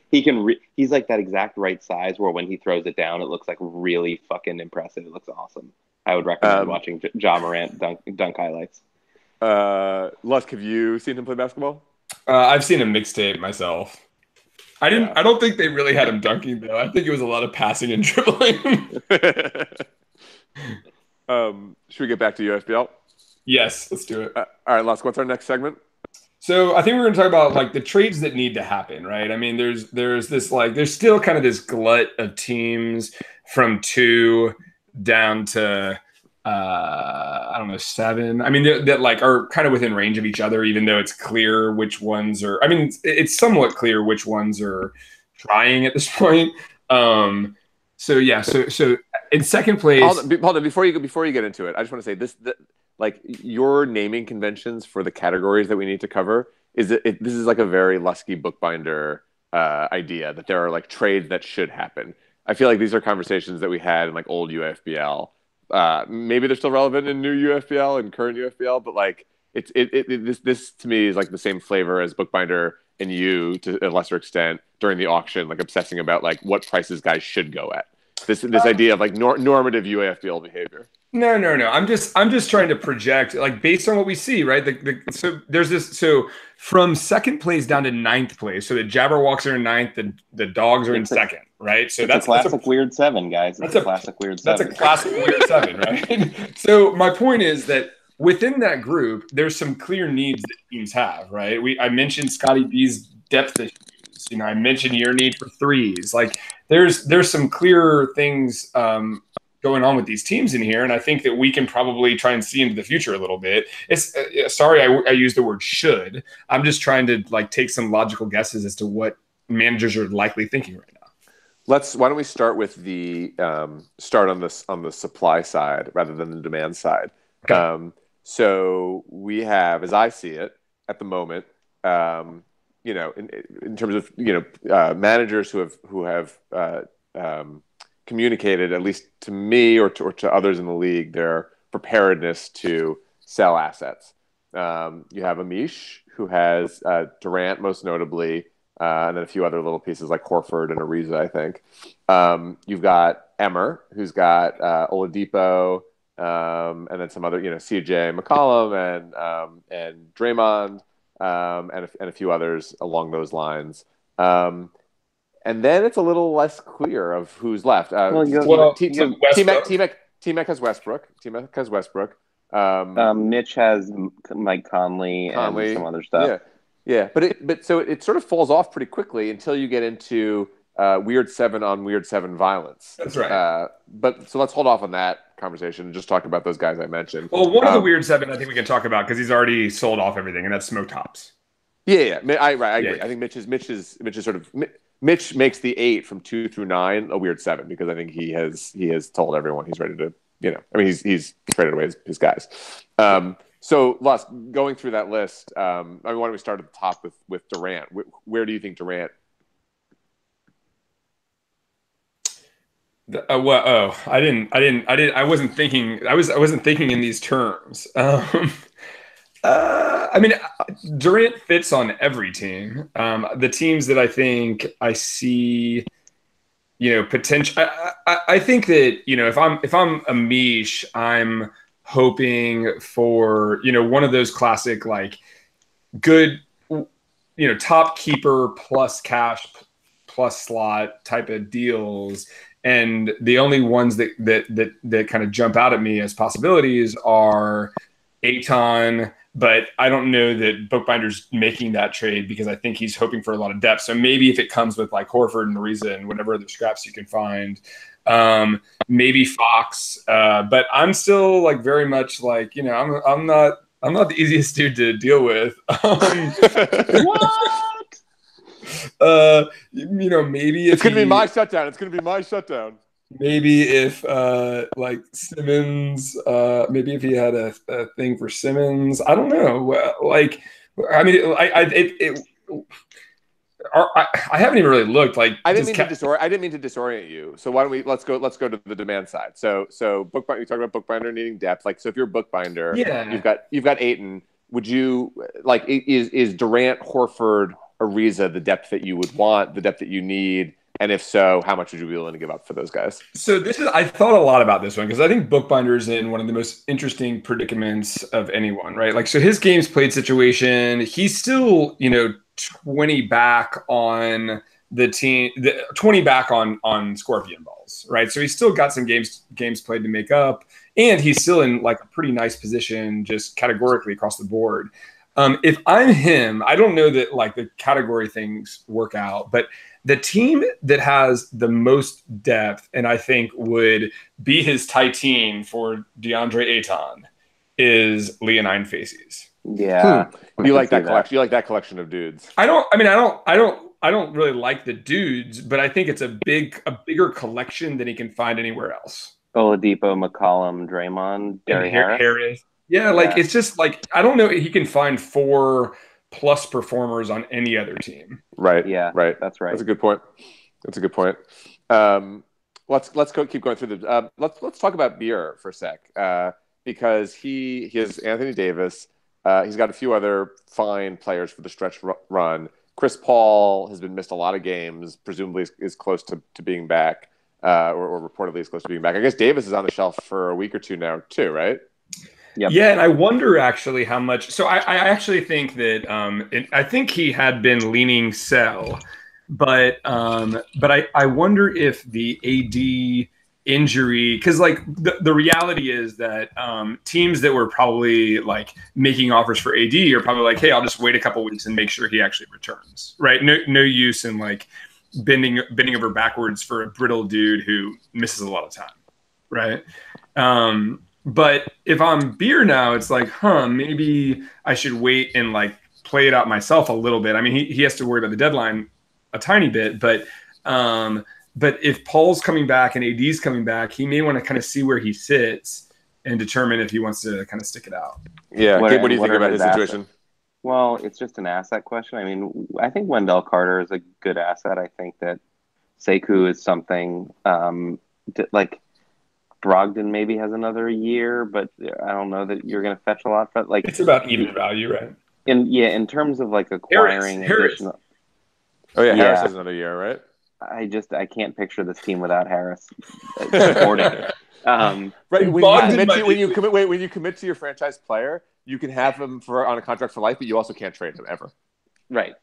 He's like that exact right size where when he throws it down, it looks like really fucking impressive. It looks awesome. I would recommend watching Ja Morant dunk highlights. Lusk, have you seen him play basketball? I've seen a mixtape myself. I don't think they really had him dunking though. I think it was a lot of passing and dribbling. Should we get back to UFBL? Yes, let's do it. All right, Lusk, what's our next segment? So I think we're going to talk about like the trades that need to happen, right? I mean, there's this like there's still kind of this glut of teams from 2 down to I don't know 7. I mean, that like are kind of within range of each other, even though it's clear which ones are. I mean, it's somewhat clear which ones are trying at this point. So in second place. Hold on, before you get into it, I just want to say this. Like your naming conventions for the categories that we need to cover this is like a very Lusky bookbinder idea that there are like trades that should happen. I feel like these are conversations that we had in like old UFBL. Maybe they're still relevant in new UFBL and current UFBL, but like this to me is like the same flavor as bookbinder and you to a lesser extent during the auction, like obsessing about like what prices guys should go at. This idea of like normative UAFBL behavior. No. I'm just trying to project, like based on what we see, right? So there's this. So from second place down to 9th place. So the Jabberwocks are in 9th, the Dogs are in 2nd, right? So that's a classic weird 7, guys. That's a classic weird 7. That's a classic weird 7, right? So my point is that within that group, there's some clear needs that teams have, right? I mentioned Scotty B's depth issues. I mentioned your need for threes. Like there's some clear things going on with these teams in here, and I think that we can probably try and see into the future a little bit. It's sorry I used the word should. I'm just trying to like take some logical guesses as to what managers are likely thinking right now. Why don't we start with the start on the supply side rather than the demand side. Okay. So we have, as I see it at the moment, in terms of managers who have communicated, at least to me or to others in the league, their preparedness to sell assets. You have Amish, who has Durant most notably, and then a few other little pieces like Horford and Ariza, I think. You've got Emmer, who's got Oladipo, and then some other, CJ McCollum and Draymond, and a few others along those lines. and then it's a little less clear of who's left. T-Mac has Westbrook. T-Mac has Westbrook. Mitch has Mike Conley and some other stuff. Yeah. But it sort of falls off pretty quickly until you get into weird 7 on weird 7 violence. That's right. So let's hold off on that conversation and just talk about those guys I mentioned. Well, one of the weird 7 I think we can talk about because he's already sold off everything, and that's Smoke Tops. Yeah. I agree. I think Mitch is sort of Mitch makes the 8 from 2 through 9 a weird 7 because I think he has told everyone he's ready to, he's traded away his guys. So, Lus, going through that list, why don't we start at the top with Durant? Where do you think Durant? I wasn't thinking. I wasn't thinking in these terms. Durant fits on every team. The teams that I think I see, potential. I think that if I'm a Mish, I'm hoping for one of those classic good top keeper plus cash plus slot type of deals. And the only ones that kind of jump out at me as possibilities are Ayton, but I don't know that Bookbinder's making that trade because I think he's hoping for a lot of depth. So maybe if it comes with Horford and Ariza and whatever other scraps you can find, maybe Fox. But I'm still very much I'm not the easiest dude to deal with. What? Maybe it's gonna be my shutdown. It's gonna be my shutdown. Maybe if Simmons, maybe if he had a thing for Simmons, I don't know. I haven't even really looked. I didn't mean to disorient you. So why don't we let's go to the demand side. So Bookbinder, you talk about Bookbinder needing depth. So if you're a Bookbinder, you've got Ayton. Would you is Durant, Horford, Ariza the depth that you would want, the depth that you need? And if so, how much would you be willing to give up for those guys? So I thought a lot about this one because I think Bookbinder is in one of the most interesting predicaments of anyone, right? So his games played situation, he's still, 20 back on the team, 20 back on Scorpion balls, right? So he's still got some games played to make up, and he's still in a pretty nice position just categorically across the board. If I'm him, I don't know that the category things work out, but the team that has the most depth and I think would be his Titan for DeAndre Ayton is Leonine Faces. Yeah. You like that collection? You like that collection of dudes? I don't really like the dudes, but I think it's a bigger collection than he can find anywhere else. Oladipo, McCollum, Draymond, Harris. Yeah, it's just I don't know. He can find 4+ performers on any other team. Right. Yeah. Right. That's right. That's a good point. Let's keep going through the. Let's talk about Beer for a sec because he has Anthony Davis. He's got a few other fine players for the stretch run. Chris Paul has been missed a lot of games. Presumably is close to being back, or reportedly is close to being back. I guess Davis is on the shelf for a week or two now too, right? Yep. Yeah, and I wonder actually how much. So I actually think that I think he had been leaning sell, but I wonder if the AD injury, because the reality is that teams that were probably making offers for AD are probably hey, I'll just wait a couple weeks and make sure he actually returns. Right? No use in bending over backwards for a brittle dude who misses a lot of time. Right? But if I'm Beer now, it's maybe I should wait and play it out myself a little bit. I mean, he has to worry about the deadline a tiny bit, but if Paul's coming back and AD's coming back, he may want to kind of see where he sits and determine if he wants to kind of stick it out. Yeah. What do you think about his situation? Well, it's just an asset question. I mean, I think Wendell Carter is a good asset. I think that Sekou is something Brogdon maybe has another year, but I don't know that you're going to fetch a lot for it. It's about even value, right? In terms of acquiring additional. Oh yeah, Harris has another year, right? I can't picture this team without Harris supporting it. Right. When you commit to your franchise player, you can have him on a contract for life, but you also can't trade him ever. Right.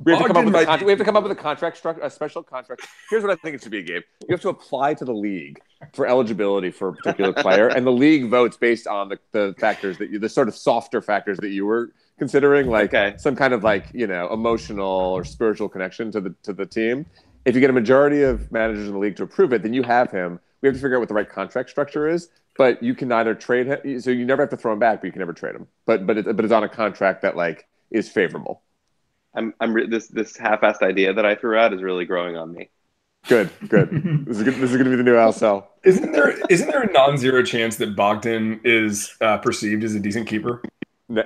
We have to come up with Bogdan we have to come up with a contract structure, a special contract. Here's what I think it should be, Gabe. You have to apply to the league for eligibility for a particular player, and the league votes based on the factors the sort of softer factors that you were considering, like some kind of like, you know, emotional or spiritual connection to the team. If you get a majority of managers in the league to approve it, then you have him. We have to figure out what the right contract structure is. But you can either trade him, so you never have to throw him back, but you can never trade him. But it's on a contract that like is favorable. This half-assed idea that I threw out is really growing on me. Good. This is going to be the new Al Sell. Isn't there a non-zero chance that Bogdan is perceived as a decent keeper? No,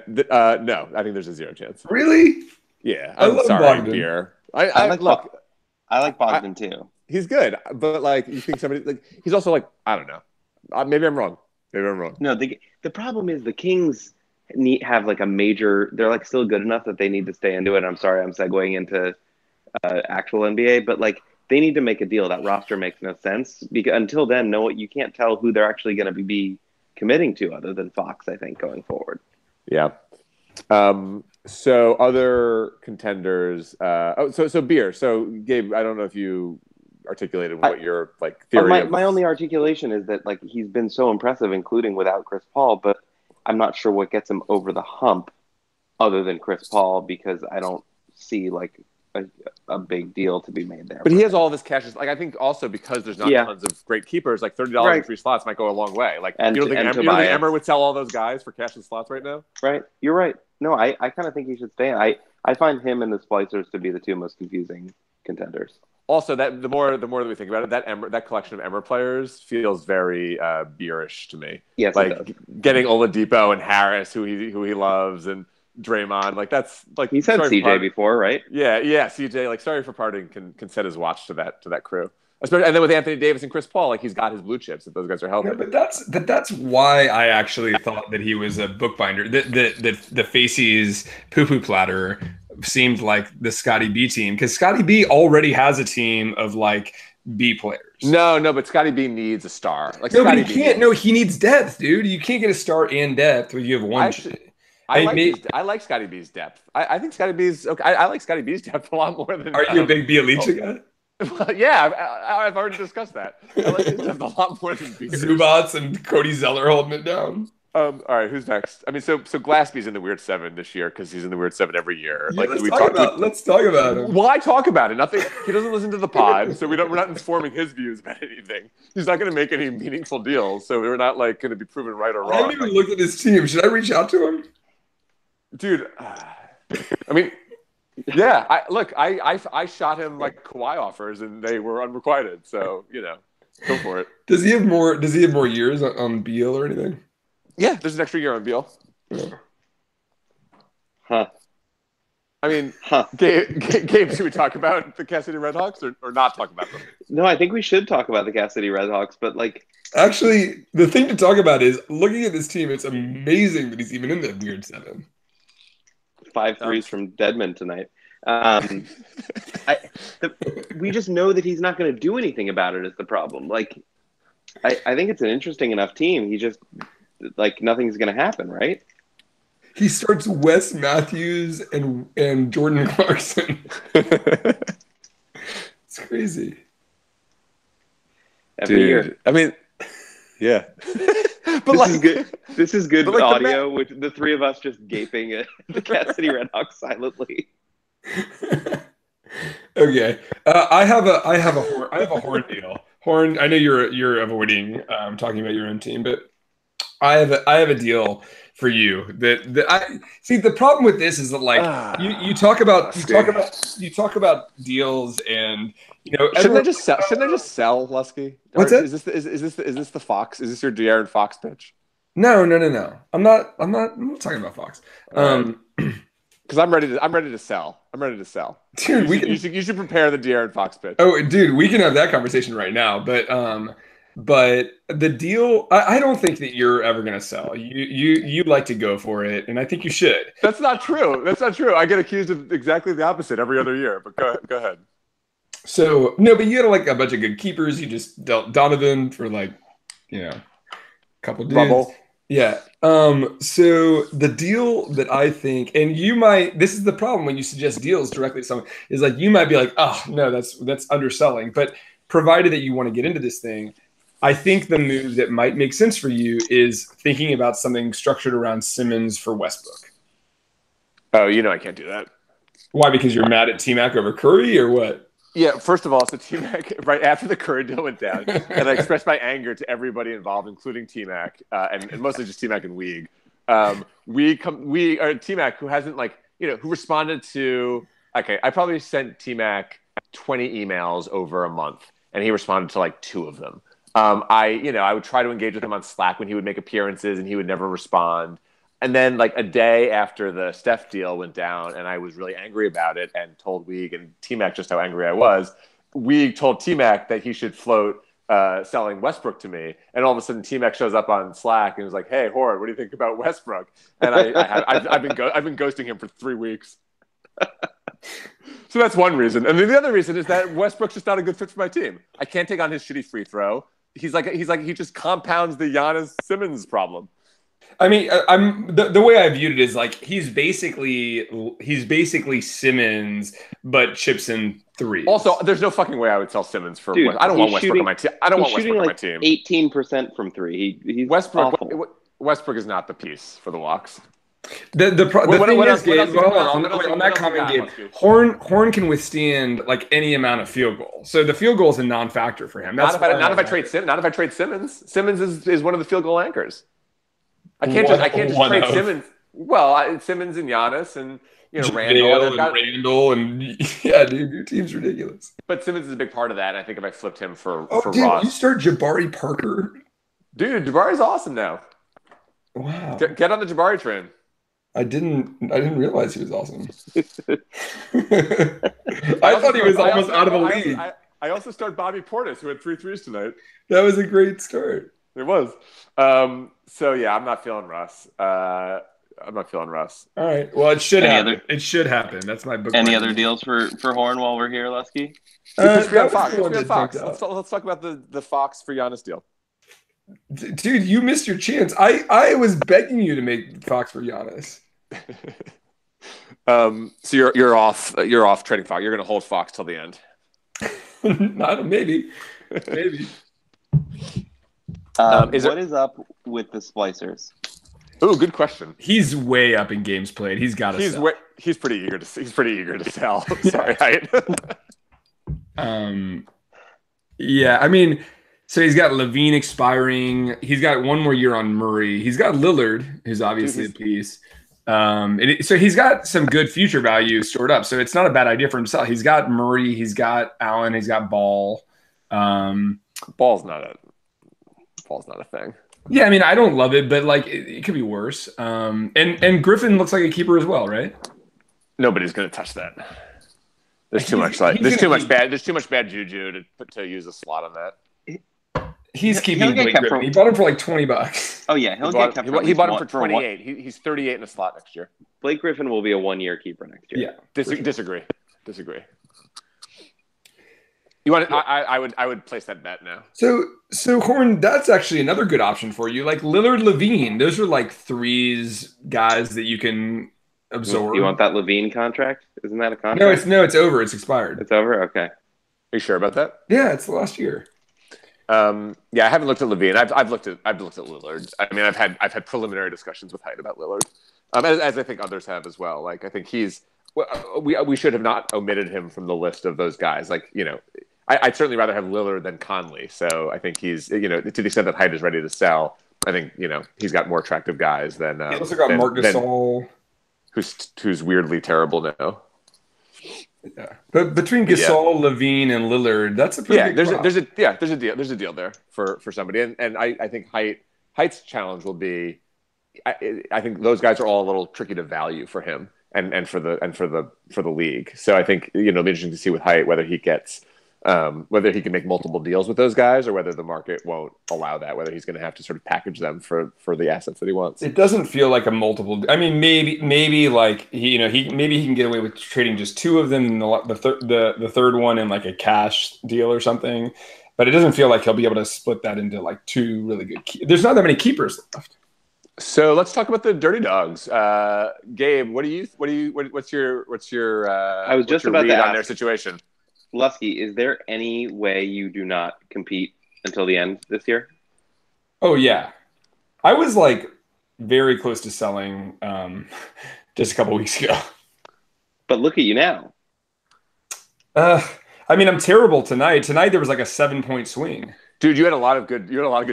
I think there's a 0 chance. Really? Yeah, I love sorry, Bogdan. Beer. I like Bogdan too. He's good, but like you think somebody like he's also like I don't know. Maybe I'm wrong. No, the problem is the Kings have like a major. They're like still good enough that they need to stay into it. I'm sorry, I'm segueing into actual NBA, but like they need to make a deal. That roster makes no sense because until then, you can't tell who they're actually going to be committing to other than Fox. I think going forward. Yeah. So other contenders. So Beer. So Gabe, I don't know if you articulated what your like theory. My only articulation is that like he's been so impressive, including without Chris Paul, but I'm not sure what gets him over the hump, other than Chris Paul, because I don't see like a big deal to be made there. But he has all this cash. Like I think also because there's not tons of great keepers, like $30 in 3 slots might go a long way. Like you don't think Emmer would sell all those guys for cash and slots right now? Right, you're right. No, I kind of think he should stay. I find him and the Splicers to be the two most confusing contenders. Also, that the more that we think about it, that collection of Emmer players feels very beerish to me. Yes, like getting Oladipo and Harris, who he loves, and Draymond. Like that's like he's had CJ before, right? Yeah, CJ. Like sorry for parting can set his watch to that crew. Especially, and then with Anthony Davis and Chris Paul, like he's got his blue chips if those guys are healthy. Yeah, but that's why I actually thought that he was a bookbinder. The Facey's poo-poo platter seemed like the Scotty B team because Scotty B already has a team of like B players. No, but Scotty B needs a star. Like no, Scotty but he can't. No, he needs depth, dude. You can't get a star and depth when you have one. I like Scotty B's depth. I think Scotty B's okay. I like Scotty B's depth a lot more than. Are you a big Bialica guy? Well, yeah, I've already discussed that. I like his depth a lot more than Beers. Zubats and Cody Zeller holding it down. All right, who's next? I mean, so Glassby's in the weird 7 this year because he's in the weird 7 every year. Yeah, like, let's talk about him. Why talk about it? Nothing. He doesn't listen to the pod, so we're not informing his views about anything. He's not going to make any meaningful deals, so we're not like going to be proven right or wrong. I haven't even looked at his team. Should I reach out to him, dude? I mean, yeah. I shot him like Kawhi offers, and they were unrequited. So you know, go for it. Does he have more years on Beal or anything? Yeah, there's an extra year on Beal. Huh. I mean, Gabe, should we talk about the Kansas City Redhawks or not talk about them? No, I think we should talk about the Kansas City Redhawks, but like... Actually, the thing to talk about is, looking at this team, it's amazing that he's even in that weird 7. 5 threes from Deadman tonight. We just know that he's not going to do anything about it is the problem. Like, I think it's an interesting enough team. He just... like nothing's going to happen, right? He starts Wes Matthews and Jordan Clarkson. It's crazy. Every year. I mean, yeah. But this is good audio with the three of us just gaping at the Kansas City Redhawks silently. Okay. I have a Horn deal. Horn, I know you're avoiding talking about your own team, but I have a deal for you that I see. The problem with this is that like you talk about deals and you know shouldn't I just sell Lusky? What's that? Is this the Fox? Is this your De'Aaron Fox pitch? No. I'm not talking about Fox. Because I'm ready to sell. Dude, you should prepare the De'Aaron Fox pitch. Oh, dude, we can have that conversation right now. But the deal, I don't think that you're ever going to sell. You like to go for it, and I think you should. That's not true. I get accused of exactly the opposite every other year, but go ahead. So, no, but you had like a bunch of good keepers. You just dealt Donovan for like, you know, a couple dudes. Bubble. Yeah. So the deal that I think, and you might, this is the problem when you suggest deals directly to someone, is like you might be like, oh no, that's underselling. But provided that you want to get into this thing, I think the move that might make sense for you is thinking about something structured around Simmons for Westbrook. Oh, I can't do that. Why? Because you're mad at T-Mac over Curry, or what? Yeah, first of all, so T-Mac, right after the Curry deal went down, and I expressed my anger to everybody involved, including T-Mac, and mostly just T-Mac and Weeg. T-Mac, who hasn't who responded to, okay, I probably sent T-Mac 20 emails over a month, and he responded to like 2 of them. I would try to engage with him on Slack when he would make appearances, and he would never respond. And then, like a day after the Steph deal went down, and I was really angry about it, and told Weeg and T-Mac just how angry I was. Weeg told T-Mac that he should float selling Westbrook to me, and all of a sudden T-Mac shows up on Slack and was like, "Hey, Horde, what do you think about Westbrook?" And I've been ghosting him for 3 weeks. So that's one reason, and then the other reason is that Westbrook's just not a good fit for my team. I can't take on his shitty free throw. He just compounds the Giannis Simmons problem. I mean, I'm the way I viewed it is like he's basically Simmons, but chips in 3. Also, there's no fucking way I would sell Simmons for. Dude, I don't want Westbrook on my team. I don't want Westbrook on my team. 18% from 3. He's Westbrook is not the piece for the Locks. The thing is, Gabe, on that comment, Gabe, Horn can withstand like any amount of field goal. So the field goal is a non-factor for him. Not if I trade Simmons. Simmons is one of the field goal anchors. I can't just trade Simmons. Well, Simmons and Giannis and Randall and yeah, dude, your team's ridiculous. But Simmons is a big part of that. And I think if I flipped him for dude, Ross, you start Jabari Parker. Dude, Jabari's awesome now. Wow, get on the Jabari train. I didn't realize he was awesome. I thought he was almost out of the league. I also start Bobby Portis, who had 3 threes tonight. That was a great start. It was. So yeah, I'm not feeling Russ. All right. Well, it should happen. It should happen. That's my book. Any other deals for Horn while we're here, Lusky? Let's talk about the Fox for Giannis deal. Dude, you missed your chance. I was begging you to make Fox for Giannis. So you're off trading Fox. You're going to hold Fox till the end. Maybe. What is up with the splicers? Oh, good question. He's way up in games played. He's got to sell. He's pretty eager to sell. Sorry, Height. Yeah, I mean, so he's got Levine expiring. He's got 1 more year on Murray. He's got Lillard, who's obviously a piece. So he's got some good future value stored up. So it's not a bad idea for him to sell. He's got Murray. He's got Allen. He's got Ball. Ball's not a thing. Yeah, I mean, I don't love it, but like it could be worse. And Griffin looks like a keeper as well, right? Nobody's going to touch that. There's too much bad juju to use a slot on that. He's keeping Blake Griffin. He bought him for like $20. Oh yeah, he bought him for 28. He's 38 in a slot next year. Blake Griffin will be a 1-year keeper next year. Yeah, disagree. You want? I would place that bet now. So Horn, that's actually another good option for you. Like Lillard, Levine, those are like 3s guys that you can absorb. You want that Levine contract? Isn't that a contract? No, it's over. It's expired. It's over. Okay. Are you sure about that? Yeah, it's the last year. Yeah, I haven't looked at Levine. I've looked at Lillard. I mean, I've had preliminary discussions with Height about Lillard, as I think others have as well. Like I think we should have not omitted him from the list of those guys. Like I'd certainly rather have Lillard than Conley. So I think he's to the extent that Height is ready to sell. I think he's got more attractive guys than. He also got Marc Gasol, who's weirdly terrible now. Yeah, but between Gasol, Levine, and Lillard, that's a pretty big crop. There's a deal there for somebody, and I think Height's challenge will be. I think those guys are all a little tricky to value for him and for the league. So I think it'll be interesting to see with Height whether he gets. Whether he can make multiple deals with those guys or whether the market won't allow that, whether he's going to have to sort of package them for the assets that he wants. It doesn't feel like a multiple. I mean, maybe like he can get away with trading just 2 of them, and the third one in like a cash deal or something. But it doesn't feel like he'll be able to split that into like 2 really good. There's not that many keepers left. So let's talk about the Dirty Dogs. Gabe, what's your I was what's just your about to read on their ask, situation? Lusky, is there any way you do not compete until the end this year? Oh yeah, I was like very close to selling just a couple weeks ago. But look at you now. Uh, I mean, I'm terrible tonight. Tonight there was like a 7 point swing. Dude, you had a lot of good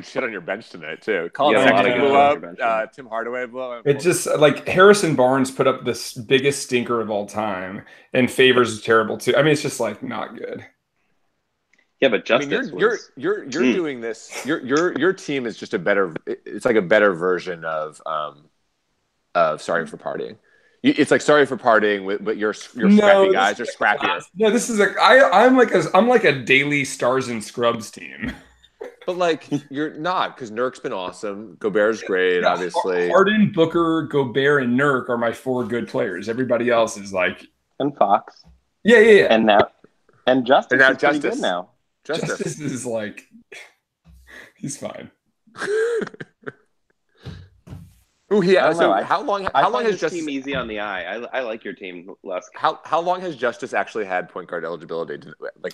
shit on your bench tonight too. You Colin got a lot of Sexton good blew shit on your up. bench. Yeah. Tim Hardaway blew up. It just like Harrison Barnes put up this biggest stinker of all time, and Favors is terrible too. I mean, it's just like not good. Yeah, but I mean, Justice was. you're doing this. Your team is just a better. It's like a better version of Sorry for Partying. It's like Sorry for Partying, but your scrappy No, guys are scrappier. No, this is like I'm like a daily Stars and Scrubs team. But like you're not, because Nurk's been awesome. Gobert's great, Yeah, obviously. Harden, Booker, Gobert, and Nurk are my four good players. Everybody else is like, And Fox. yeah. And Justice And now is pretty Justice. good now. Justice is like, he's fine. Ooh, yeah. I don't So know. how long? I How long find has this Justice? team easy on the eye. I like your team, Lusk. How long has Justice actually had point guard eligibility?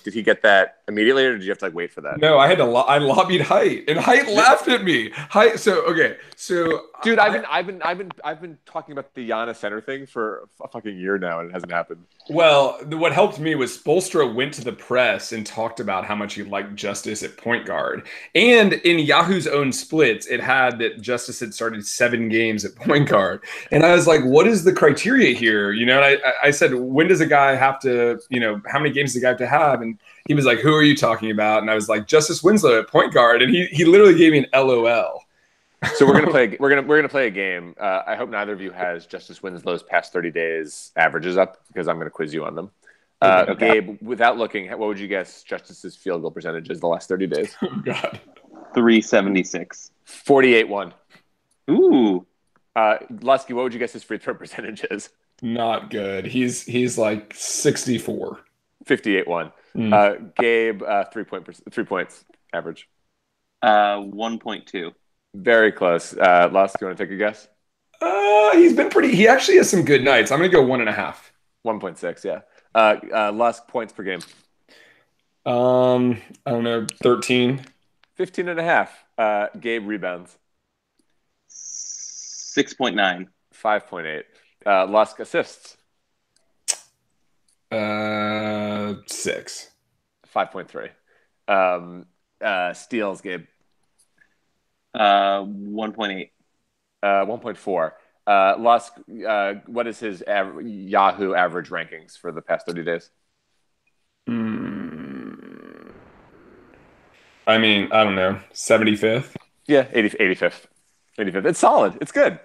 Did he get that immediately, or did you have to like wait for that? No, I had to. I lobbied Height, and Height laughed at me. Height. So okay. So Dude, I've been talking about the Giannis center thing for a fucking year now, and it hasn't happened. well, what helped me was Spoelstra went to the press and talked about how much he liked Justice at point guard, and in Yahoo's own splits, it had that Justice had started 7 games at point guard, and I was like, "What is the criteria here?" You know, and I said, "When does a guy have to? You know, how many games does a guy have to have?" And he was like, "Who are you talking about?" And I was like, "Justice Winslow at point guard," and he literally gave me an LOL. So we're gonna play a game. I hope neither of you has Justice Winslow's past 30 days averages up, because I'm gonna quiz you on them. Okay. Gabe, without looking, what would you guess Justice's field goal percentage is the last 30 days? Oh God. 376. 48-1. Ooh. Lusky, what would you guess his free throw percentage is? Not good. He's like 64. 58-1. Gabe, 3 points average. 1.2. Very close. Lusk, you want to take a guess? He's been pretty. He actually has some good nights. I'm gonna go 1.5. 1.6, yeah. Lusk, points per game. I don't know, 13. 15.5. Gabe, rebounds. 6.9. 5.8. Lusk, assists. 6. 5.3. Steals, Gabe. 1.8. 1.4. Lusk, what is his Yahoo average rankings for the past 30 days? I mean, I don't know, 75th. Yeah, 85th. 85th. It's solid. It's good.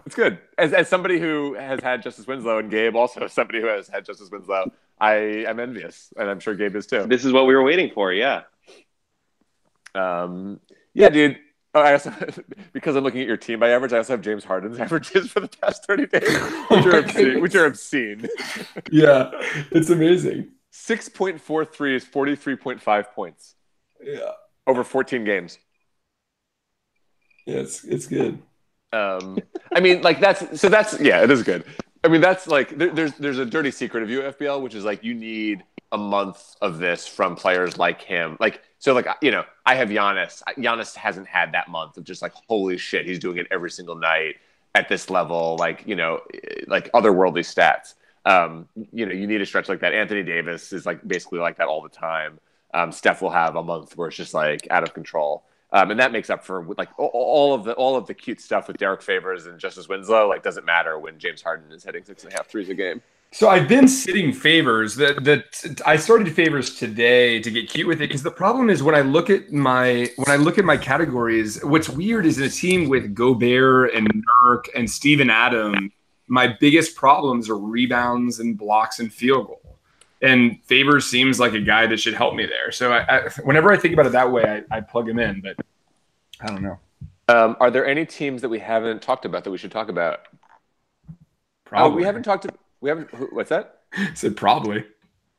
It's good. As somebody who has had Justice Winslow, and Gabe also somebody who has had Justice Winslow, I am envious, and I'm sure Gabe is too. This is what we were waiting for, yeah. Yeah, dude. Oh, I also, because I'm looking at your team by average, I also have James Harden's averages for the past 30 days, which are obscene. Yeah, it's amazing. 6.43 is 43.5 points. Yeah, over 14 games. Yeah, it's good. I mean, like that's yeah, it is good. I mean, that's like there's a dirty secret of UFBL, which is like you need a month of this from players like him. Like so, like I have Giannis. Giannis hasn't had that month of just like holy shit, he's doing it every single night at this level. Like like otherworldly stats. You need a stretch like that. Anthony Davis is like basically like that all the time. Steph will have a month where it's just like out of control. And that makes up for like all of the cute stuff with Derek Favors and Justice Winslow. Like doesn't matter when James Harden is hitting 6.5 threes a game. So I've been sitting Favors. I started Favors today to get cute with it because the problem is when I look at my categories, what's weird is in a team with Gobert and Nurk and Steven Adams, my biggest problems are rebounds and blocks and field goal. And Favors seems like a guy that should help me there. So whenever I think about it that way, I plug him in, but I don't know. Are there any teams that we haven't talked about that we should talk about? Probably. We haven't. What's that? I said probably.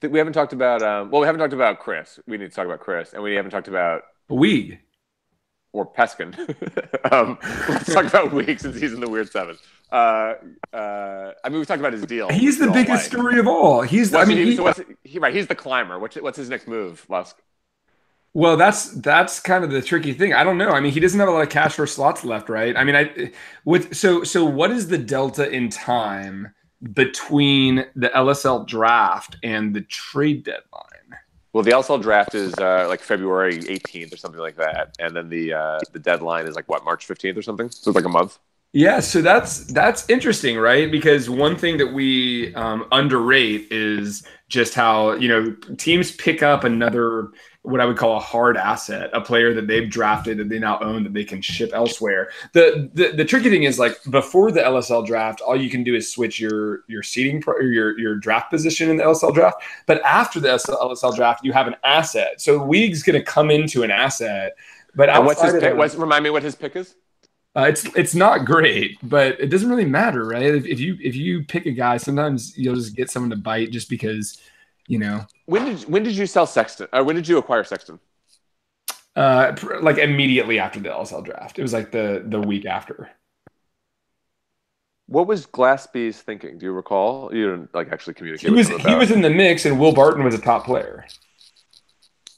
We haven't talked about. We haven't talked about Chris. We need to talk about Chris, and we haven't talked about Weed. or Peskin. Let's talk about Weeks since he's in the weird seven. I mean, we talked about his deal. He's the biggest story of all. He's the climber. What's his next move, Lusk? Well, that's kind of the tricky thing. I don't know. I mean, he doesn't have a lot of cash for slots left, right? I mean, so what is the delta in time between the LSL draft and the trade deadline? Well, the LSL draft is like February 18th or something like that, and then the deadline is like what, March 15th or something. So it's like a month. Yeah, so that's interesting, right? Because one thing that we underrate is just how teams pick up another, what I would call a hard asset, a player that they've drafted that they now own that they can ship elsewhere. The tricky thing is, like, before the LSL draft, all you can do is switch your seating or your draft position in the LSL draft. But after the LSL draft, you have an asset. So Weig's going to come into an asset. But what's his pick? Remind me what his pick is. It's not great, but it doesn't really matter, right? If you pick a guy, sometimes you'll just get someone to bite just because, When did you sell Sexton? When did you acquire Sexton? Like immediately after the LSL draft. It was like the week after. What was Glassby's thinking? Do you recall? You didn't like actually communicate. He was in the mix, and Will Barton was a top player.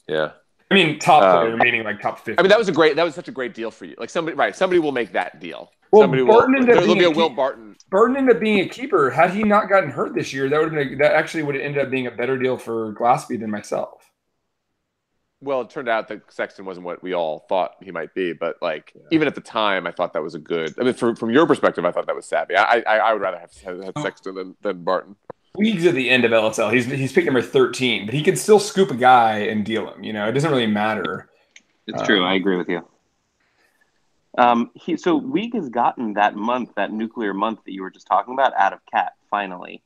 Yeah. I mean, top player, meaning like top 50. I mean, that was such a great deal for you. Like somebody will make that deal. Well, there'll be a Will Barton. Barton ended up being a keeper. Had he not gotten hurt this year, that actually would have ended up being a better deal for Glassby than myself. Well, it turned out that Sexton wasn't what we all thought he might be, but even at the time, I thought that was a good. I mean, from your perspective, I thought that was savvy. I would rather have Sexton than Barton. Leagues at the end of LSL. He's pick number 13, but he can still scoop a guy and deal him. It doesn't really matter. It's true. I agree with you. So Weig has gotten that nuclear month that you were just talking about, out of Cat finally,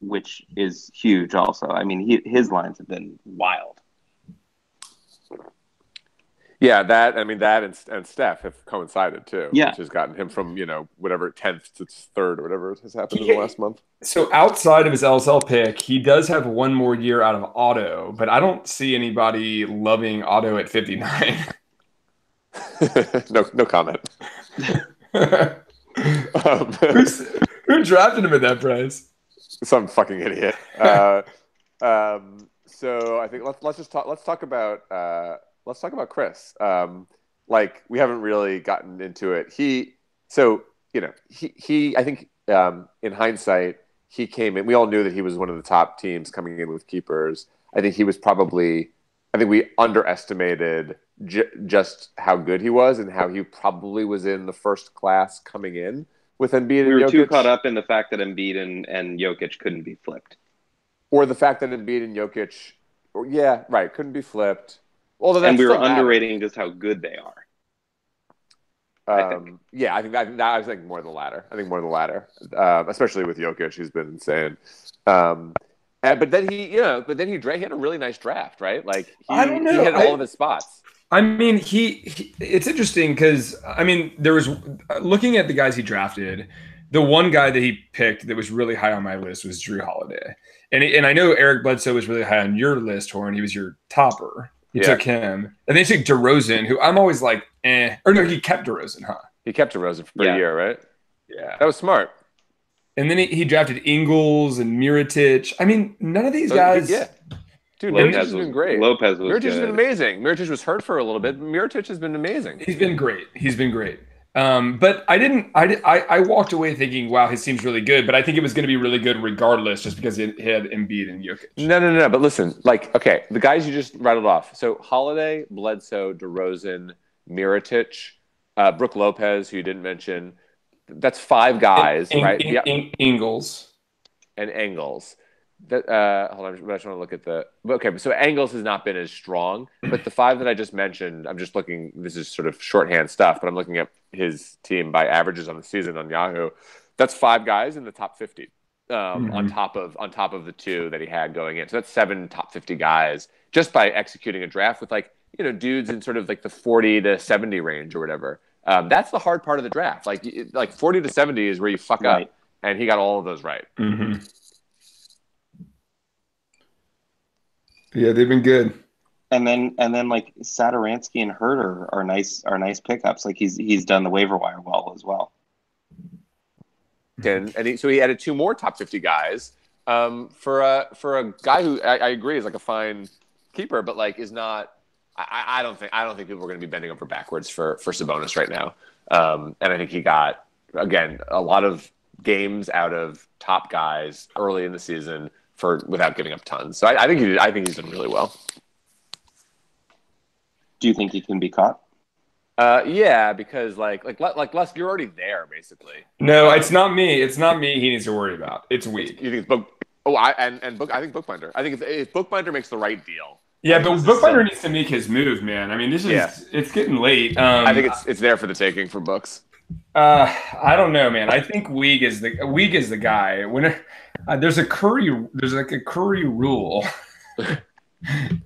which is huge. Also, I mean, his lines have been wild. Yeah, that and Steph have coincided too. Yeah. Which has gotten him from whatever 10th to 3rd or whatever has happened in the last month. So outside of his LSL pick, he does have one more year out of Otto, but I don't see anybody loving Otto at 59. No comment. Who drafted him at that price? Some fucking idiot. So I think let's talk about Chris. We haven't really gotten into it. He I think in hindsight, he came in. We all knew that he was one of the top teams coming in with keepers. I think we underestimated just how good he was and how he probably was in the first class coming in with Embiid and Jokic. We were too caught up in the fact that Embiid and Jokic couldn't be flipped. Or the fact that Embiid and Jokic, couldn't be flipped. And we were underrating just how good they are. I think I was thinking more of the latter. Especially with Jokic, who's been insane. But then he had a really nice draft, right? I don't know. He had all of his spots. I mean, it's interesting because there was, looking at the guys he drafted, the one guy that he picked that was really high on my list was Drew Holiday, and I know Eric Bledsoe was really high on your list, Horn. He was your topper. You took him. And they took DeRozan, who I'm always like, eh. Or no, he kept DeRozan, huh? He kept DeRozan for a year, right? Yeah. That was smart. And then he drafted Ingles and Mirotic. I mean, none of these guys. Yeah. Dude, Mirotic has been great. Lopez was Mirotic has been amazing. Mirotic was hurt for a little bit, but Mirotic has been amazing. He's been great. But I walked away thinking, wow, his team's really good. But I think it was going to be really good regardless, just because it had Embiid and Jokic. No. But listen, the guys you just rattled off. So Holiday, Bledsoe, DeRozan, Mirotic, Brook Lopez, who you didn't mention. That's 5 guys, right? Ingles. And Engels. Hold on, I just want to look at okay, so Engels has not been as strong, but the 5 that I just mentioned, I'm just looking, this is sort of shorthand stuff, but I'm looking at his team by averages on the season on Yahoo. That's 5 guys in the top 50 on top of the 2 that he had going in. So that's 7 top 50 guys just by executing a draft with dudes in sort of the 40 to 70 range or whatever. That's the hard part of the draft. 40 to 70 is where you fuck up, and he got all of those right. Mm-hmm. Yeah, they've been good. And then like Satoransky and Herter are nice pickups. Like he's done the waiver wire well as well. So he added 2 more top 50 guys for a guy who I agree is like a fine keeper, but like is not. I don't think people are going to be bending over backwards for Sabonis right now. And I think he got again a lot of games out of top guys early in the season without giving up tons. So I think he's done really well. Do you think he can be caught? Yeah, because like Les, you're already there basically. No, it's not me. It's not me. He needs to worry about. It's weak. You think it's Book? Oh, I think Bookbinder. I think if Bookbinder makes the right deal. Yeah, but Bookbinder needs to make his move, man. I mean, it's getting late. I think it's there for the taking for Books. I don't know, man. I think Weig is the guy. When there's like a Curry rule,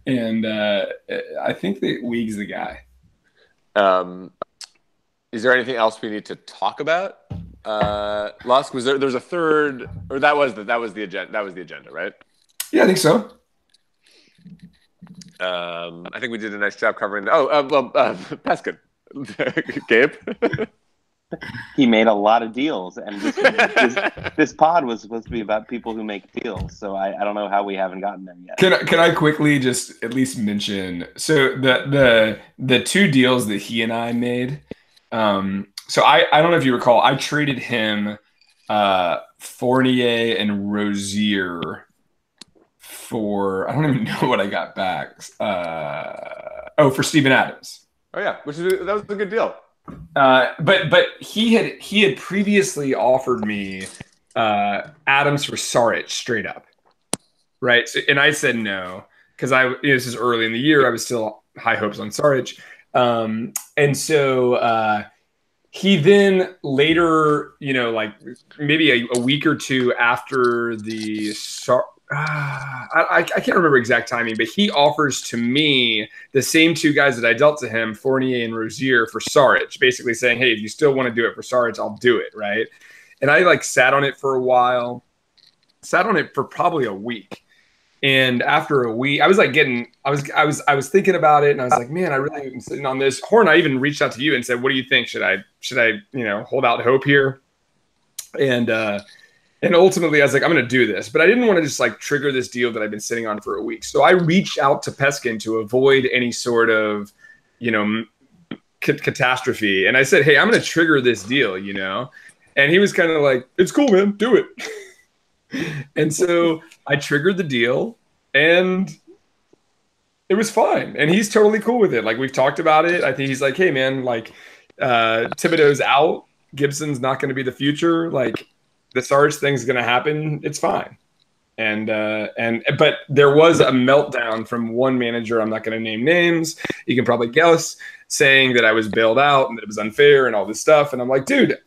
and I think that Weig's the guy. Is there anything else we need to talk about? Lusk, there's a third, or that was the agenda, right? Yeah, I think so. I think we did a nice job covering. Peskin, Gabe. He made a lot of deals, and this pod was supposed to be about people who make deals. So I don't know how we haven't gotten there yet. Can I quickly just at least mention the 2 deals that he and I made? So I don't know if you recall, I traded him Fournier and Rozier for, I don't even know what I got back. For Steven Adams. Oh yeah, that was a good deal. But he had previously offered me Adams for Saric straight up, right? So, and I said no because this is early in the year. I was still high hopes on Saric, and so he then later, like maybe a week or two after the I can't remember exact timing, but he offers to me the same 2 guys that I dealt to him, Fournier and Rozier, for Saric, basically saying, hey, if you still want to do it for Saric, I'll do it, right? And I sat on it for a while, sat on it for probably a week. And after a week, I was I was thinking about it, and I was like, man, I really am sitting on this. Horn, I even reached out to you and said, what do you think? Should I hold out hope here? And ultimately, I was like, I'm going to do this. But I didn't want to just trigger this deal that I've been sitting on for a week. So I reached out to Peskin to avoid any sort of, catastrophe. And I said, hey, I'm going to trigger this deal, And he was kind of like, it's cool, man. Do it. And so I triggered the deal, and it was fine. And he's totally cool with it. We've talked about it. I think he's like, hey, man, Thibodeau's out. Gibson's not going to be the future. The Sarge thing's going to happen. It's fine. But there was a meltdown from one manager. I'm not going to name names. You can probably guess, saying that I was bailed out and that it was unfair and all this stuff. And I'm like, dude,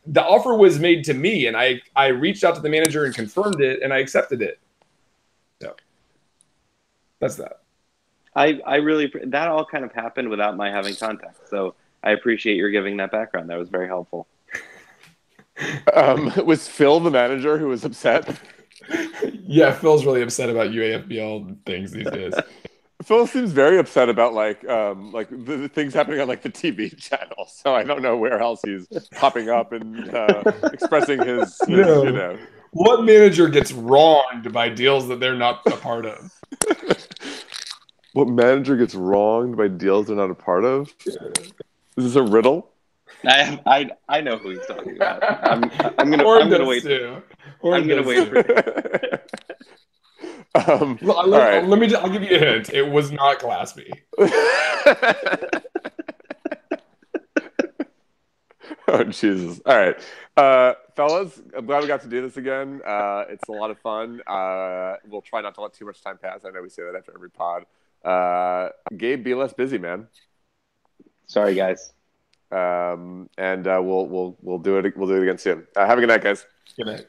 the offer was made to me, and I reached out to the manager and confirmed it, and I accepted it. So that's that. I really, that all kind of happened without my having contact. So I appreciate your giving that background. That was very helpful. Was Phil the manager who was upset? Yeah, Phil's really upset about UAFBL things these days. Phil seems very upset about the things happening on the TV channel. So I don't know where else he's popping up and expressing his What manager gets wronged by deals that they're not a part of? What manager gets wronged by deals they're not a part of? Is this a riddle? I know who he's talking about. I'm gonna wait. I'm gonna wait for it. I'll give you a hint. It was not Class B. Oh Jesus! All right, fellas. I'm glad we got to do this again. It's a lot of fun. We'll try not to let too much time pass. I know we say that after every pod. Gabe, be less busy, man. Sorry, guys. And we'll do it. We'll do it again soon. Have a good night, guys. Good night.